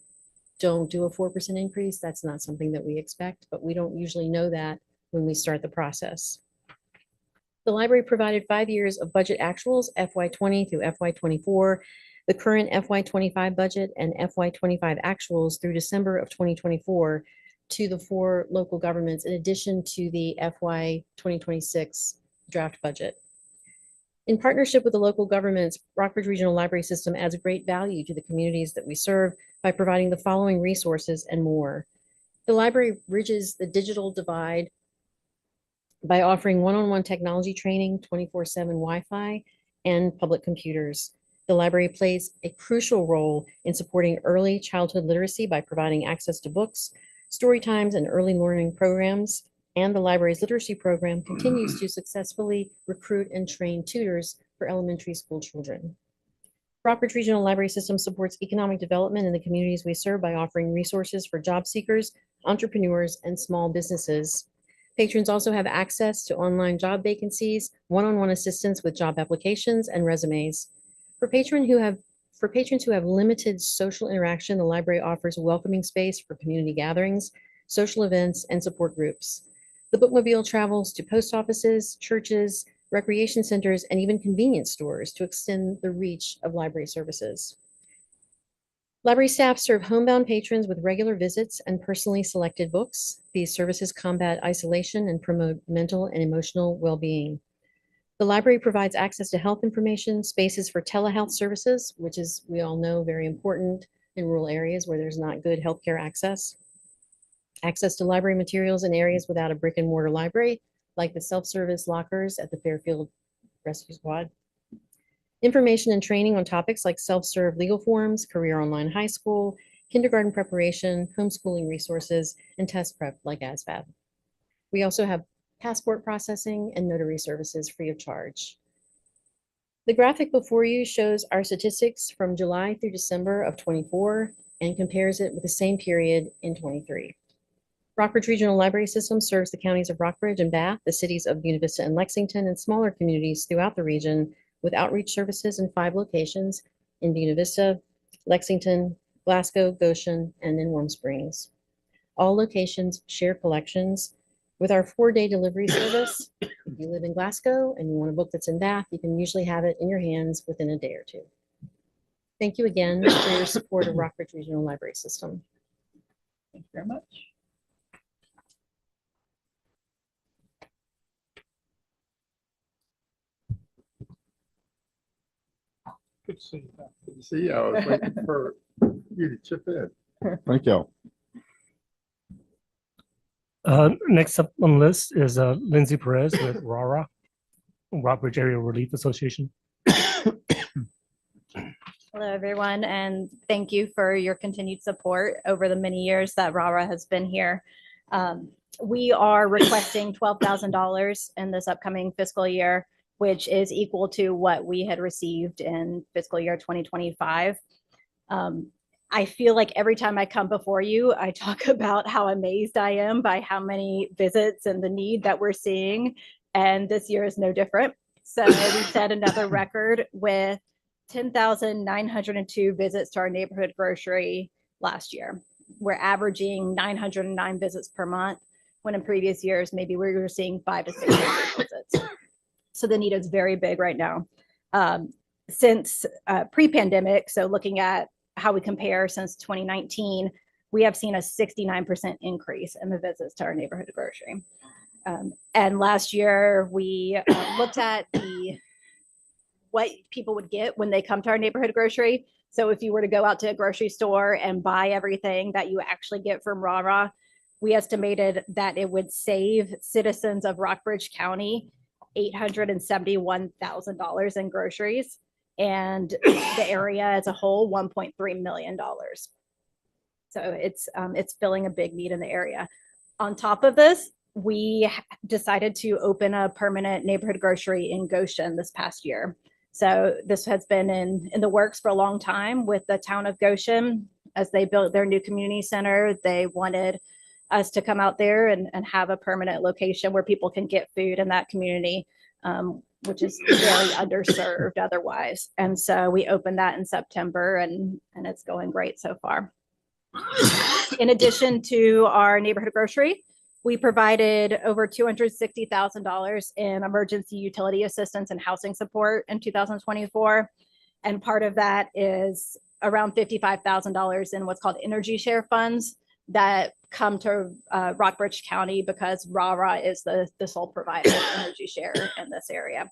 don't do a 4% increase, that's not something that we expect, but we don't usually know that when we start the process. The library provided 5 years of budget actuals, FY20 through FY24, the current FY25 budget and FY25 actuals through December of 2024 to the 4 local governments, in addition to the FY 2026 draft budget. In partnership with the local governments, Rockbridge Regional Library System adds great value to the communities that we serve by providing the following resources and more. The library bridges the digital divide by offering one-on-one technology training, 24/7 Wi-Fi, and public computers. The library plays a crucial role in supporting early childhood literacy by providing access to books, story times, and early learning programs. And the library's literacy program continues to successfully recruit and train tutors for elementary school children. Rockbridge Regional Library System supports economic development in the communities we serve by offering resources for job seekers, entrepreneurs, and small businesses. Patrons also have access to online job vacancies, one-on-one assistance with job applications and resumes. For patrons who have limited social interaction, the library offers welcoming space for community gatherings, social events, and support groups. The bookmobile travels to post offices, churches, recreation centers, and even convenience stores to extend the reach of library services. Library staff serve homebound patrons with regular visits and personally selected books. These services combat isolation and promote mental and emotional well-being. The library provides access to health information, spaces for telehealth services, which is, we all know, very important in rural areas where there's not good healthcare access. Access to library materials in areas without a brick and mortar library, like the self-service lockers at the Fairfield Rescue Squad. Information and training on topics like self-serve legal forms, career online high school, kindergarten preparation, homeschooling resources, and test prep like ASVAB. We also have passport processing and notary services free of charge. The graphic before you shows our statistics from July through December of '24 and compares it with the same period in '23. Rockbridge Regional Library System serves the counties of Rockbridge and Bath, the cities of Buena Vista and Lexington, and smaller communities throughout the region with outreach services in 5 locations in Buena Vista, Lexington, Glasgow, Goshen, and in Warm Springs. All locations share collections. With our 4-day delivery service, if you live in Glasgow and you want a book that's in Bath, you can usually have it in your hands within a day or 2. Thank you again for your support of Rockbridge Regional Library System. Thank you very much. Good to see you. Good to see you. I was waiting for you to chip in. Thank y'all. Next up on the list is Lindsay Perez with RARA, Rockbridge Area Relief Association. Hello, everyone, and thank you for your continued support over the many years that RARA has been here. We are requesting $12,000 in this upcoming fiscal year, which is equal to what we had received in fiscal year 2025. I feel like every time I come before you, I talk about how amazed I am by how many visits and the need that we're seeing, and this year is no different. So we set another record with 10,902 visits to our neighborhood grocery last year. We're averaging 909 visits per month, when in previous years, maybe we were seeing 500 to 600 visits. So the need is very big right now. Since pre-pandemic, so looking at how we compare since 2019, we have seen a 69% increase in the visits to our neighborhood grocery. And last year, we looked at what people would get when they come to our neighborhood grocery. So if you were to go out to a grocery store and buy everything that you actually get from RARA, we estimated that it would save citizens of Rockbridge County $871,000 in groceries, and the area as a whole, $1.3 million. So it's filling a big need in the area. On top of this, we decided to open a permanent neighborhood grocery in Goshen this past year. So this has been in the works for a long time with the town of Goshen. As they built their new community center, they wanted us to come out there and have a permanent location where people can get food in that community, which is very underserved otherwise. And so we opened that in September, and it's going great so far. In addition to our neighborhood grocery, we provided over $260,000 in emergency utility assistance and housing support in 2024. And part of that is around $55,000 in what's called energy share funds that come to Rockbridge County because RARA is the sole provider of energy share in this area.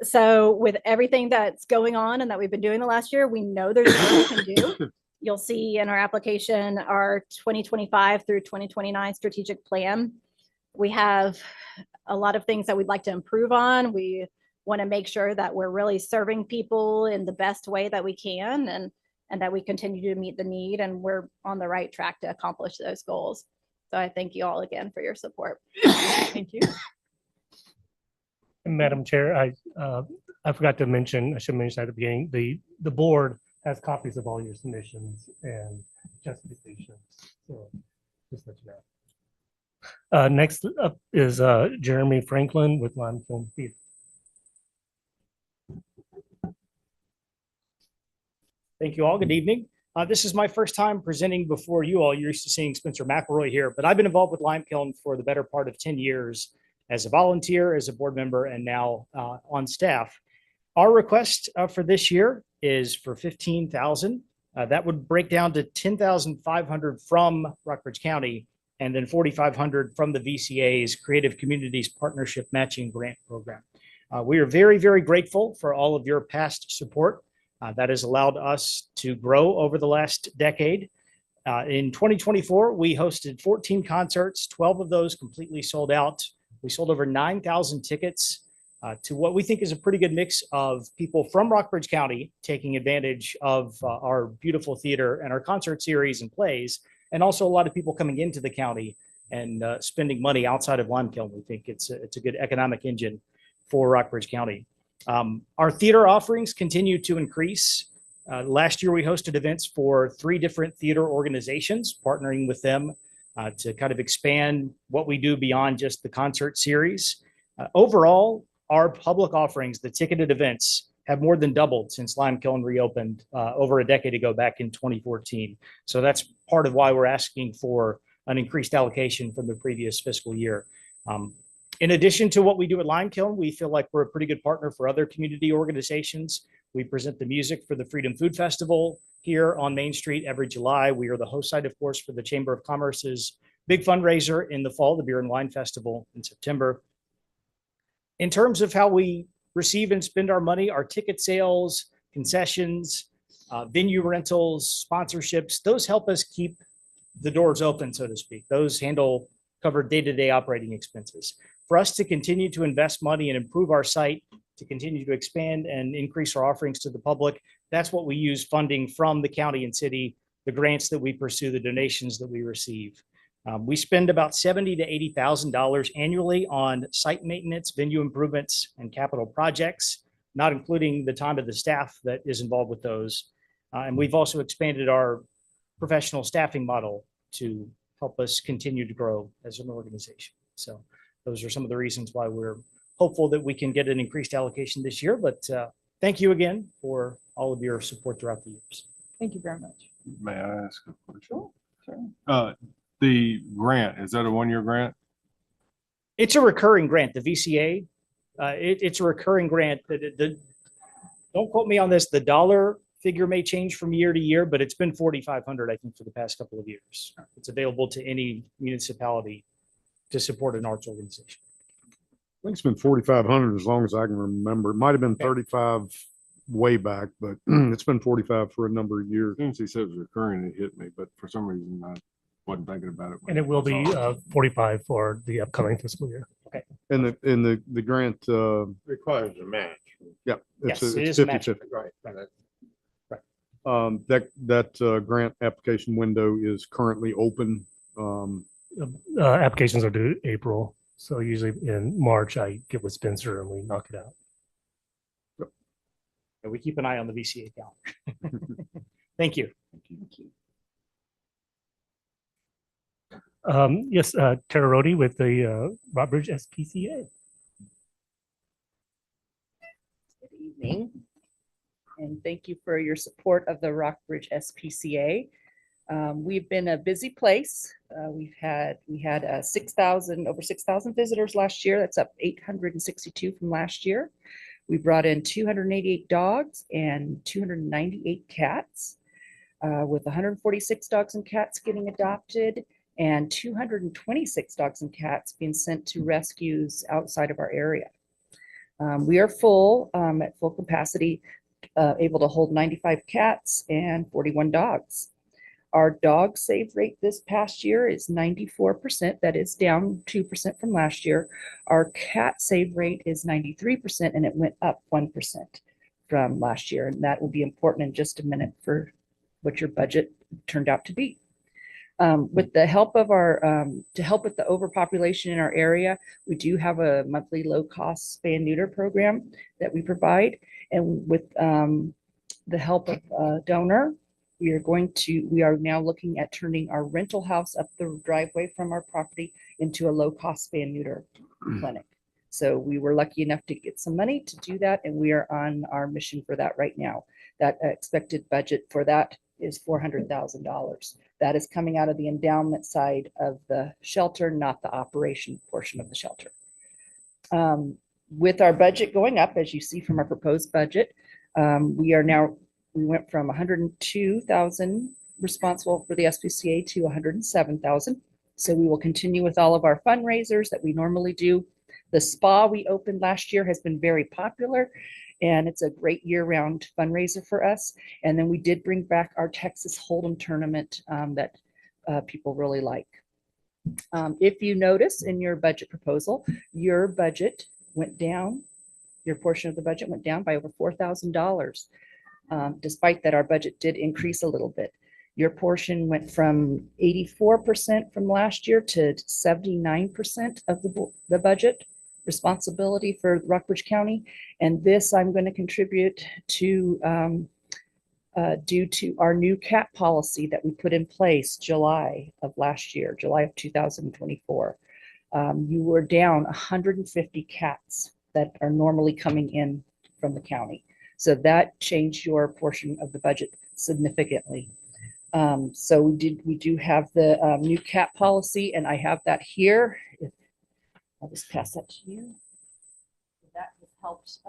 So with everything that's going on and that we've been doing the last year, we know there's more we can do. You'll see in our application, our 2025 through 2029 strategic plan. We have a lot of things that we'd like to improve on. We want to make sure that we're really serving people in the best way that we can, and that we continue to meet the need, and we're on the right track to accomplish those goals. So I thank you all again for your support. Thank you. Madam Chair, I forgot to mention, I should mention at the beginning, the board has copies of all your submissions and justifications. So just let you know. Next up is Jeremy Franklin with Lime Film Theater. Thank you all. Good evening. This is my first time presenting before you all. You're used to seeing Spencer McElroy here, but I've been involved with Lime Kiln for the better part of 10 years as a volunteer, as a board member, and now on staff. Our request for this year is for $15,000. That would break down to $10,500 from Rockbridge County, and then $4,500 from the VCA's Creative Communities Partnership Matching Grant Program. We are very, very grateful for all of your past support. That has allowed us to grow over the last decade. In 2024, we hosted 14 concerts, 12 of those completely sold out. We sold over 9,000 tickets to what we think is a pretty good mix of people from Rockbridge County taking advantage of our beautiful theater and our concert series and plays, and also a lot of people coming into the county and spending money outside of Lime Kiln. We think it's a good economic engine for Rockbridge County. Our theater offerings continue to increase. Last year, we hosted events for 3 different theater organizations, partnering with them to kind of expand what we do beyond just the concert series. Overall, our public offerings, the ticketed events, have more than doubled since Lime Kiln reopened over a decade ago, back in 2014. So that's part of why we're asking for an increased allocation from the previous fiscal year. In addition to what we do at Lime Kiln, we feel like we're a pretty good partner for other community organizations. We present the music for the Freedom Food Festival here on Main Street every July. We are the host site, of course, for the Chamber of Commerce's big fundraiser in the fall, the Beer and Wine Festival in September. In terms of how we receive and spend our money, our ticket sales, concessions, venue rentals, sponsorships, those help us keep the doors open, so to speak. Those cover day-to-day operating expenses. For us to continue to invest money and improve our site, to continue to expand and increase our offerings to the public, that's what we use funding from the county and city, the grants that we pursue, the donations that we receive. We spend about $70,000 to $80,000 annually on site maintenance, venue improvements, and capital projects, not including the time of the staff that is involved with those. And we've also expanded our professional staffing model to help us continue to grow as an organization. So those are some of the reasons why we're hopeful that we can get an increased allocation this year. But thank you again for all of your support throughout the years. Thank you very much. May I ask a question? Sure. The grant, is that a 1-year grant? It's a recurring grant, the VCA. It's a recurring grant. Don't quote me on this. The dollar figure may change from year to year, but it's been $4,500, I think, for the past couple of years. It's available to any municipality to support an arts organization. I think it's been 4,500 as long as I can remember. It might have been 35 way back, but it's been 45 for a number of years. As soon as he said it was recurring, it hit me, but for some reason I wasn't thinking about it. And it will be 45 for the upcoming fiscal year. Okay. And the grant, Requires a match. yeah, Yes, it's it is 50/50. matching. Right. That grant application window is currently open. Applications are due April. So usually in March, I get with Spencer and we knock it out. And we keep an eye on the VCA calendar. Thank you. Thank you. Yes, Tara Rhodey with the Rockbridge SPCA. Good evening. And thank you for your support of the Rockbridge SPCA. We've been a busy place. We had over 6,000 visitors last year. That's up 862 from last year. We brought in 288 dogs and 298 cats, with 146 dogs and cats getting adopted and 226 dogs and cats being sent to rescues outside of our area. We are full, at full capacity, able to hold 95 cats and 41 dogs. Our dog save rate this past year is 94%. That is down 2% from last year. Our cat save rate is 93%, and it went up 1% from last year. And that will be important in just a minute for what your budget turned out to be. With the help of to help with the overpopulation in our area, we do have a monthly low-cost spay and neuter program that we provide. And with the help of a donor, we are now looking at turning our rental house up the driveway from our property into a low-cost spay and neuter clinic. So we were lucky enough to get some money to do that, and we are on our mission for that right now. That expected budget for that is $400,000. That is coming out of the endowment side of the shelter, not the operation portion of the shelter. With our budget going up, as you see from our proposed budget, we went from 102,000 responsible for the SPCA to 107,000. So we will continue with all of our fundraisers that we normally do. The spa we opened last year has been very popular, and it's a great year-round fundraiser for us. And then we did bring back our Texas Hold'em tournament that people really like. If you notice in your budget proposal, your budget went down, your portion of the budget went down by over $4,000. Despite that, our budget did increase a little bit. Your portion went from 84% from last year to 79% of the budget responsibility for Rockbridge County. And this I'm going to contribute to due to our new cat policy that we put in place July of last year, July of 2024. You were down 150 cats that are normally coming in from the county. So that changed your portion of the budget significantly. So we do have the new cat policy, and I have that here. I'll just pass that to you. That has helped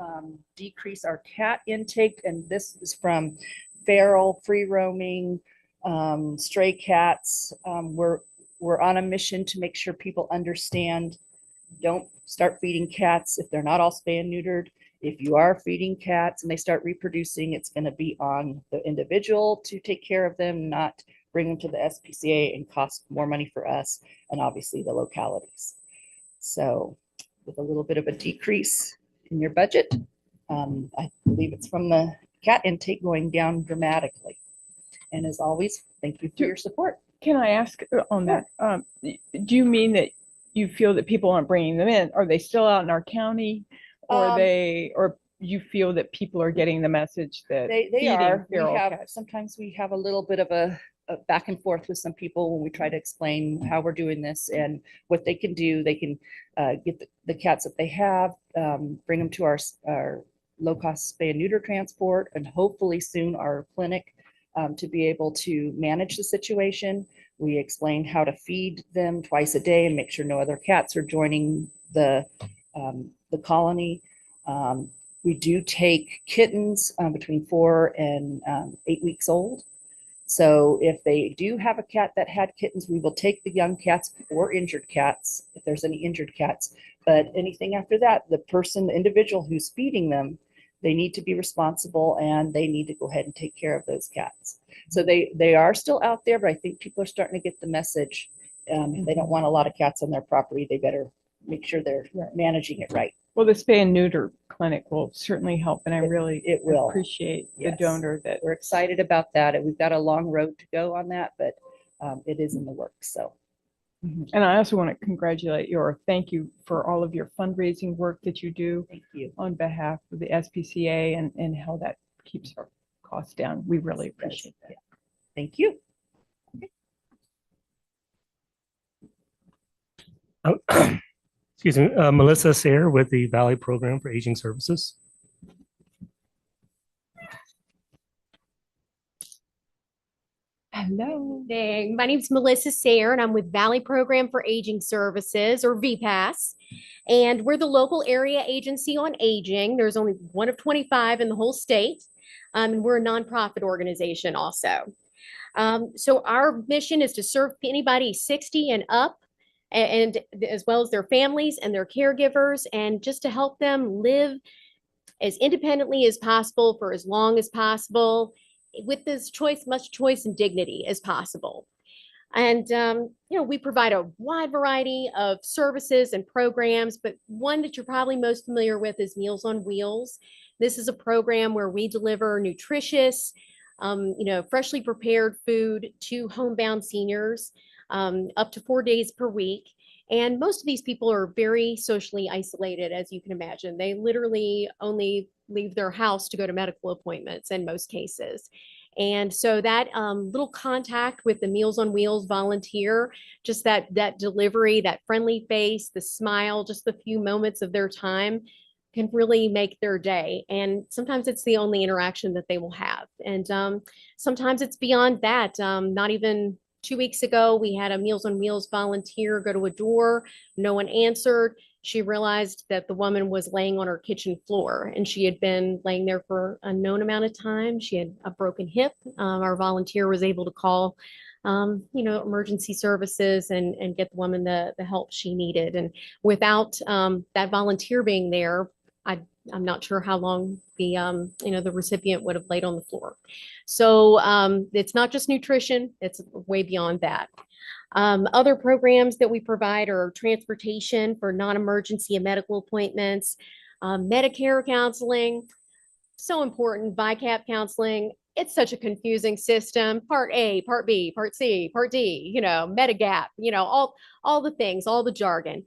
decrease our cat intake, and this is from feral, free roaming, stray cats. We're on a mission to make sure people understand, don't start feeding cats if they're not all spay and neutered. If you are feeding cats and they start reproducing, it's going to be on the individual to take care of them, not bring them to the SPCA and cost more money for us and obviously the localities. So with a little bit of a decrease in your budget, I believe it's from the cat intake going down dramatically. And as always, thank you for your support. Can I ask on that? Do you mean that you feel that people aren't bringing them in? Are they still out in our county? Or you feel that people are getting the message that They are. feral cats? Sometimes we have a little bit of a back and forth with some people when we try to explain how we're doing this and what they can do. They can get the cats that they have, bring them to our low-cost spay and neuter transport, and hopefully soon our clinic to be able to manage the situation. We explain how to feed them twice a day and make sure no other cats are joining the colony. We do take kittens between 4 and 8 weeks old. So if they do have a cat that had kittens, we will take the young cats or injured cats, if there's any injured cats. But anything after that, the individual who's feeding them, they need to be responsible and they need to go ahead and take care of those cats. So they are still out there, but I think people are starting to get the message. They don't want a lot of cats on their property. They better make sure they're managing it right. Well, the spay and neuter clinic will certainly help, and I really It will. appreciate the Yes. donor that. We're excited about that, and we've got a long road to go on that, but it is in the works. So And I also want to congratulate you or thank you for all of your fundraising work that you do thank you. on behalf of the SPCA and how that keeps our costs down. We really appreciate that. Thank you. Excuse me, Melissa Sayre with the Valley Program for Aging Services. Hello. Hey, my name's Melissa Sayre, and I'm with Valley Program for Aging Services, or VPAS. And we're the local area agency on aging. There's only one of 25 in the whole state. And we're a nonprofit organization also. So our mission is to serve anybody 60 and up, and as well as their families and their caregivers, and just to help them live as independently as possible for as long as possible, with this much choice and dignity as possible. And, we provide a wide variety of services and programs, but one that you're probably most familiar with is Meals on Wheels. This is a program where we deliver nutritious, freshly prepared food to homebound seniors up to 4 days per week. And most of these people are very socially isolated, as you can imagine. They literally only leave their house to go to medical appointments in most cases. And so that little contact with the Meals on Wheels volunteer, just that delivery, that friendly face, the smile, just the few moments of their time can really make their day. And sometimes it's the only interaction that they will have. And sometimes it's beyond that. Not even 2 weeks ago, we had a Meals on Wheels volunteer go to a door. No one answered. She realized that the woman was laying on her kitchen floor, and she had been laying there for a known amount of time. She had a broken hip. Our volunteer was able to call, emergency services and get the woman the help she needed. And without that volunteer being there, I'm not sure how long the recipient would have laid on the floor. So it's not just nutrition, it's way beyond that. Other programs that we provide are transportation for non-emergency and medical appointments, Medicare counseling, so important, VICAP counseling. it's such a confusing system. Part A, Part B, Part C, Part D, Medigap, all the things, all the jargon.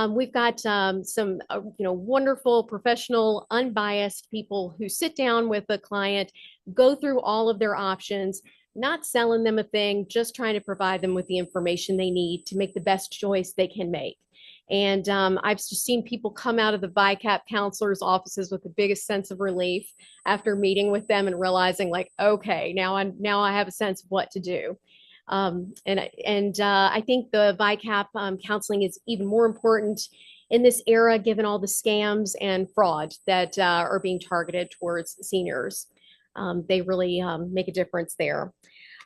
We've got some, wonderful, professional, unbiased people who sit down with the client, go through all of their options, not selling them a thing, just trying to provide them with the information they need to make the best choice they can make. And I've just seen people come out of the VICAP counselors' offices with the biggest sense of relief after meeting with them and realizing, like, okay, now I have a sense of what to do. I think the VICAP counseling is even more important in this era, given all the scams and fraud that are being targeted towards seniors. They really make a difference there.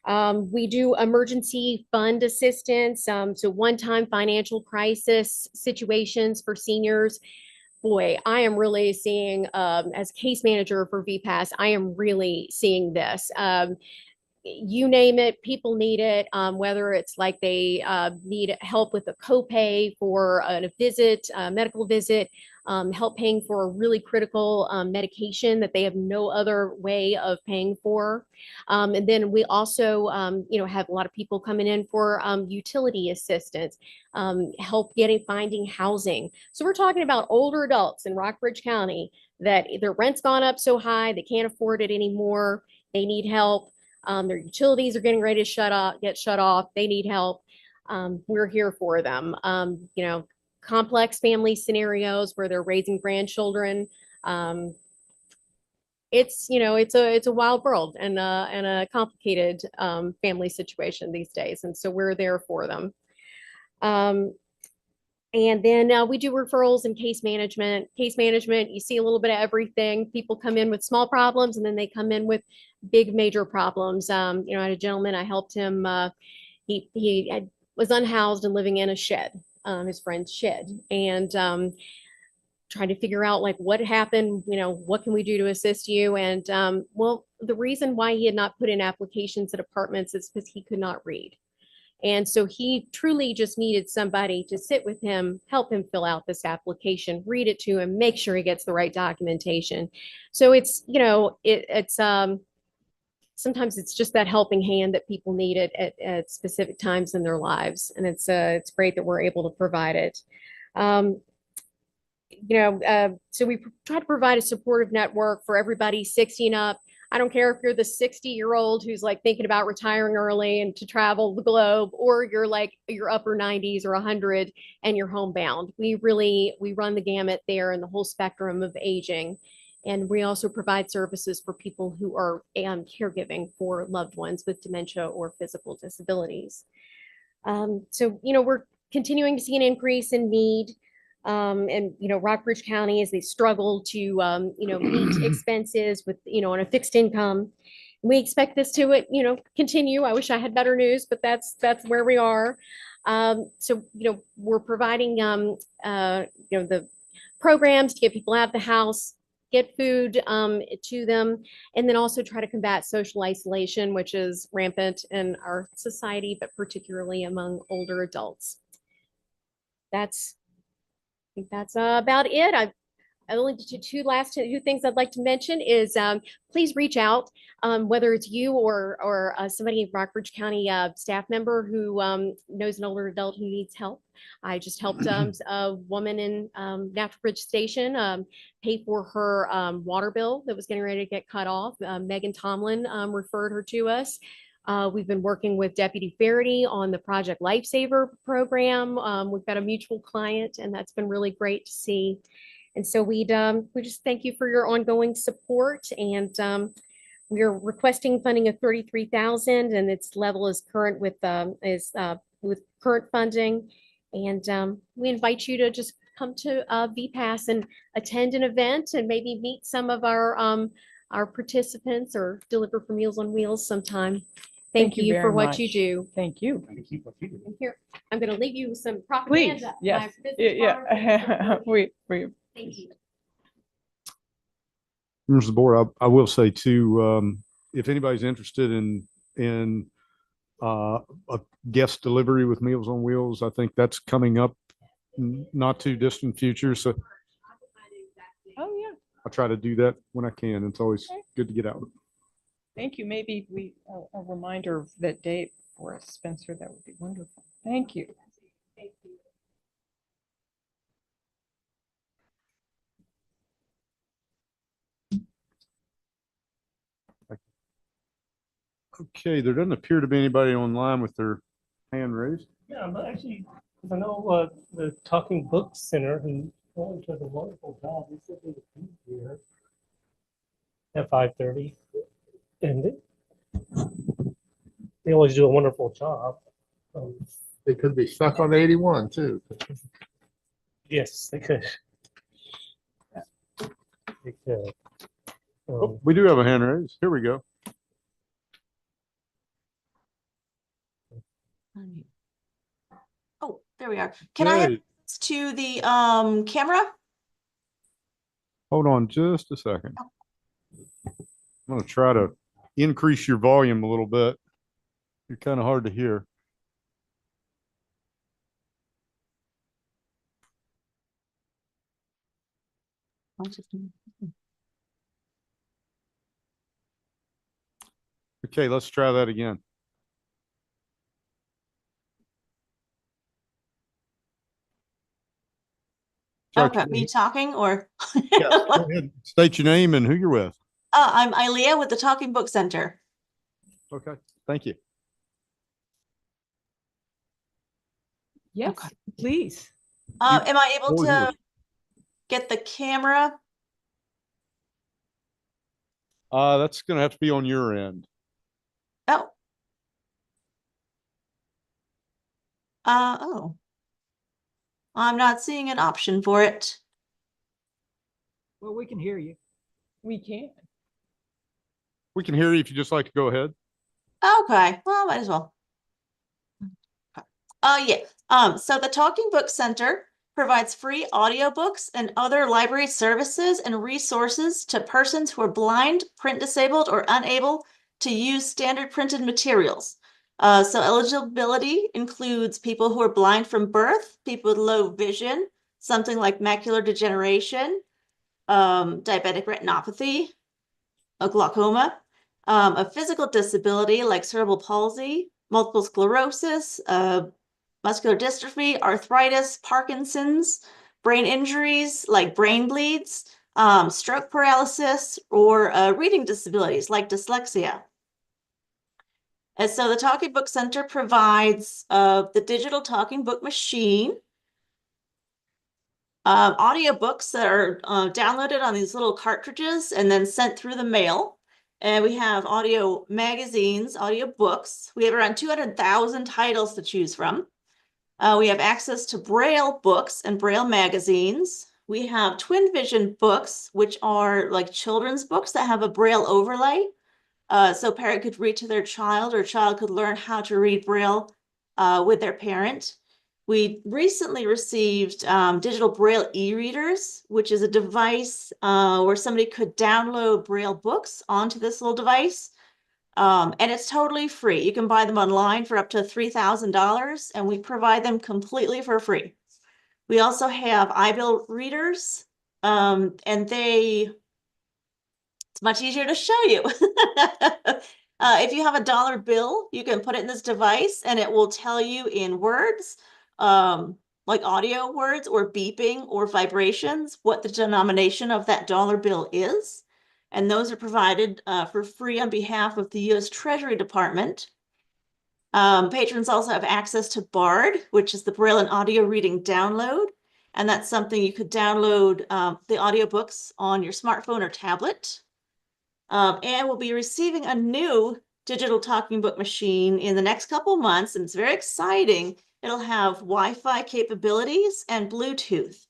We do emergency fund assistance, so one-time financial crisis situations for seniors. Boy, I am really seeing, as case manager for VPAS, I am really seeing this. You name it, people need it, whether it's like they need help with a copay for a visit, a medical visit, help paying for a really critical medication that they have no other way of paying for. And then we also, have a lot of people coming in for utility assistance, help finding housing. So we're talking about older adults in Rockbridge County that their rent's gone up so high, they can't afford it anymore. They need help. Their utilities are getting ready to get shut off. They need help. We're here for them. Complex family scenarios where they're raising grandchildren. It's a wild world and a complicated family situation these days. And so we're there for them. And then we do referrals and case management. Case management, you see a little bit of everything. People come in with small problems and then they come in with big major problems. I had a gentleman, I helped him. He was unhoused and living in a shed, his friend's shed, and trying to figure out like what happened, what can we do to assist you? And well, the reason why he had not put in applications at apartments is because he could not read. And so he truly just needed somebody to sit with him, help him fill out this application, read it to him, make sure he gets the right documentation. So it's, sometimes it's just that helping hand that people need at specific times in their lives. And it's great that we're able to provide it. So we try to provide a supportive network for everybody 60 and up. I don't care if you're the 60-year-old who's like thinking about retiring early and to travel the globe, or you're like your upper 90s or 100 and you're homebound. We run the gamut there in the whole spectrum of aging. And we also provide services for people who are caregiving for loved ones with dementia or physical disabilities. So, we're continuing to see an increase in need. And Rockbridge County, as they struggle to meet expenses with on a fixed income, we expect this to continue. I wish I had better news, but that's where we are. So we're providing the programs to get people out of the house, get food to them, and then also try to combat social isolation, which is rampant in our society, but particularly among older adults. I think that's about it. I only two things I'd like to mention is please reach out, whether it's you or somebody in Rockbridge County staff member who knows an older adult who needs help. I just helped a woman in Natural Bridge Station pay for her water bill that was getting ready to get cut off. Megan Tomlin referred her to us. We've been working with Deputy Faraday on the Project Lifesaver program. We've got a mutual client, and that's been really great to see. And so we just thank you for your ongoing support. And we are requesting funding of $33,000, and its level is current with current funding. And we invite you to just come to VPAS and attend an event and maybe meet some of our participants or deliver for Meals on Wheels sometime. Thank you for very what much. you do. Thank you. Thank you for what you do. And here, I'm going to leave you some Please, propaganda. yes. My business card. Yeah. we Thank you. Members of the board, I will say too, if anybody's interested in a guest delivery with Meals on Wheels, I think that's coming up not too distant future. So Oh, yeah. I try to do that when I can. It's always good to get out. Thank you. Maybe a reminder of that date for us, Spencer. That would be wonderful. Thank you. Okay, there doesn't appear to be anybody online with their hand raised. Yeah, but actually, 'cause I know the Talking Book Center, who always does a wonderful job. They said they would be here at 5:30, and they always do a wonderful job. They could be stuck on 81 too. Yes, they could. They could. Oh, we do have a hand raised. Here we go. Oh, there we are. Can I have Hey, access to the camera? hold on just a second. I'm going to try to increase your volume a little bit. You're kind of hard to hear. Okay, let's try that again. Okay, me talking or? Yeah, go ahead. State your name and who you're with. I'm Ilea with the Talking Book Center. Okay, thank you. Yes, please. Am I able Floor is to yours. get the camera? That's going to have to be on your end. Oh. Oh. I'm not seeing an option for it. Well, we can hear you. We can. We can hear you if you just like to go ahead. Okay, well, might as well. Yeah. So the Talking Book Center provides free audiobooks and other library services and resources to persons who are blind, print disabled, or unable to use standard printed materials. So eligibility includes people who are blind from birth, people with low vision, something like macular degeneration, diabetic retinopathy, a glaucoma, a physical disability like cerebral palsy, multiple sclerosis, muscular dystrophy, arthritis, Parkinson's, brain injuries like brain bleeds, stroke paralysis, or reading disabilities like dyslexia. And so the Talking Book Center provides the digital talking book machine, audiobooks that are downloaded on these little cartridges and then sent through the mail. And we have audio magazines, audio books. We have around 200,000 titles to choose from. We have access to Braille books and Braille magazines. We have Twin Vision books, which are like children's books that have a Braille overlay. So a parent could read to their child or child could learn how to read Braille with their parent. We recently received digital Braille e-readers, which is a device where somebody could download Braille books onto this little device. And it's totally free. You can buy them online for up to $3,000, and we provide them completely for free. We also have iBill readers, and it's much easier to show you. If you have a dollar bill, you can put it in this device, and it will tell you in words, like audio words or beeping or vibrations, what the denomination of that dollar bill is. And those are provided for free on behalf of the U.S. Treasury Department. Patrons also have access to BARD, which is the Braille and Audio Reading Download. And that's something you could download the audiobooks on your smartphone or tablet. And we'll be receiving a new digital talking book machine in the next couple of months, and it's very exciting. It'll have Wi-Fi capabilities and Bluetooth.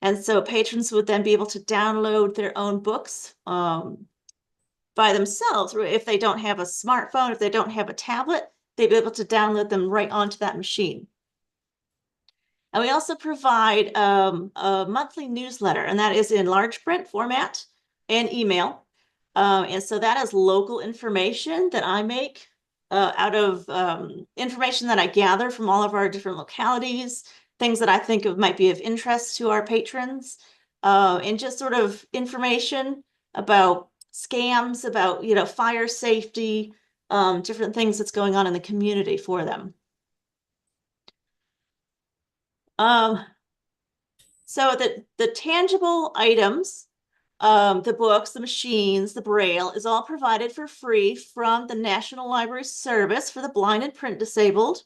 And so patrons would then be able to download their own books by themselves. If they don't have a smartphone, if they don't have a tablet, they'd be able to download them right onto that machine. And we also provide a monthly newsletter, and that is in large print format and email. And so that is local information that I make out of information that I gather from all of our different localities, things that I think of might be of interest to our patrons, and just sort of information about scams about, fire safety, different things that's going on in the community for them. So the tangible items, the books, the machines, the braille is all provided for free from the National Library Service for the blind and print disabled,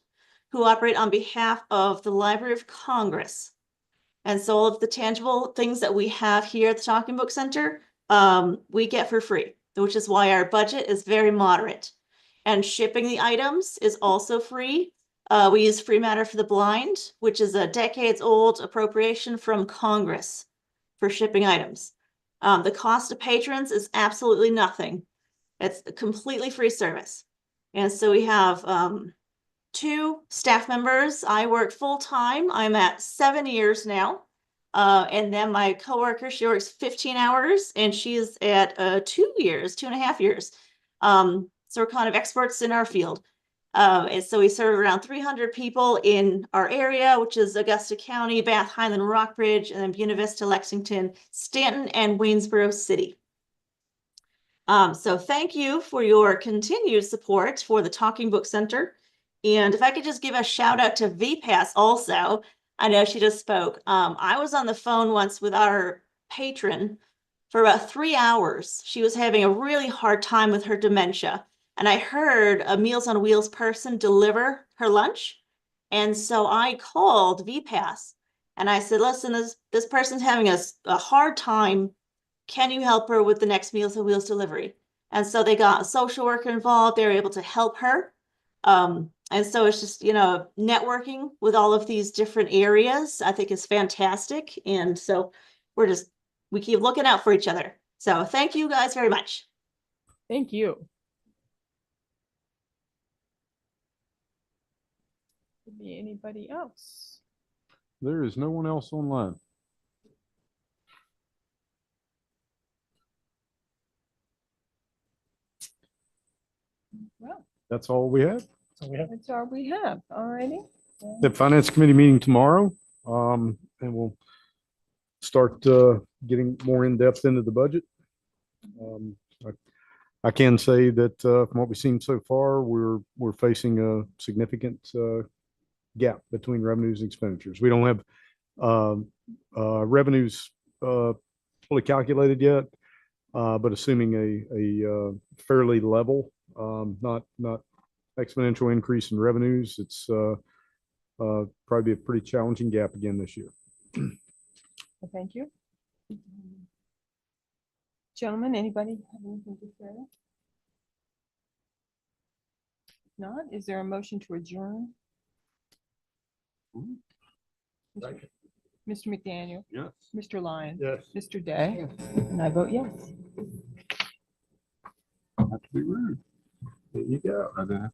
who operate on behalf of the Library of Congress. And so all of the tangible things that we have here at the Talking Book Center, we get for free, which is why our budget is very moderate. And shipping the items is also free. We use Free Matter for the Blind, which is a decades-old appropriation from Congress for shipping items. The cost to patrons is absolutely nothing. It's a completely free service. And so we have 2 staff members. I work full-time. I'm at 7 years now. And then my coworker, she works 15 hours and she's at 2.5 years. So we're kind of experts in our field. And so we serve around 300 people in our area, which is Augusta County, Bath, Highland, Rockbridge, and then Buena Vista, Lexington, Stanton, and Waynesboro City. So thank you for your continued support for the Talking Book Center. And if I could just give a shout out to VPass also. I know she just spoke. I was on the phone once with our patron for about 3 hours. She was having a really hard time with her dementia. And I heard a Meals on Wheels person deliver her lunch. And so I called VPass and I said, listen, this person's having a hard time. Can you help her with the next Meals on Wheels delivery? And so they got a social worker involved. They were able to help her. And so it's just, networking with all of these different areas, I think is fantastic. And so we keep looking out for each other. So thank you guys very much. Thank you. Could be anybody else. There is no one else online. Well, That's all we have. that's all we have. All righty. The Finance Committee meeting tomorrow, and we'll start getting more in depth into the budget. I can say that from what we've seen so far, we're facing a significant gap between revenues and expenditures. We don't have revenues fully calculated yet, but assuming a fairly level, not exponential increase in revenues, it's probably a pretty challenging gap again this year. Well, thank you. Gentlemen, anybody have anything to say? If not, is there a motion to adjourn? Mr. McDaniel? Yes. Mr. Lyon? Yes. Mr. Day? And I vote yes. Not to be rude. There you go. I didn't have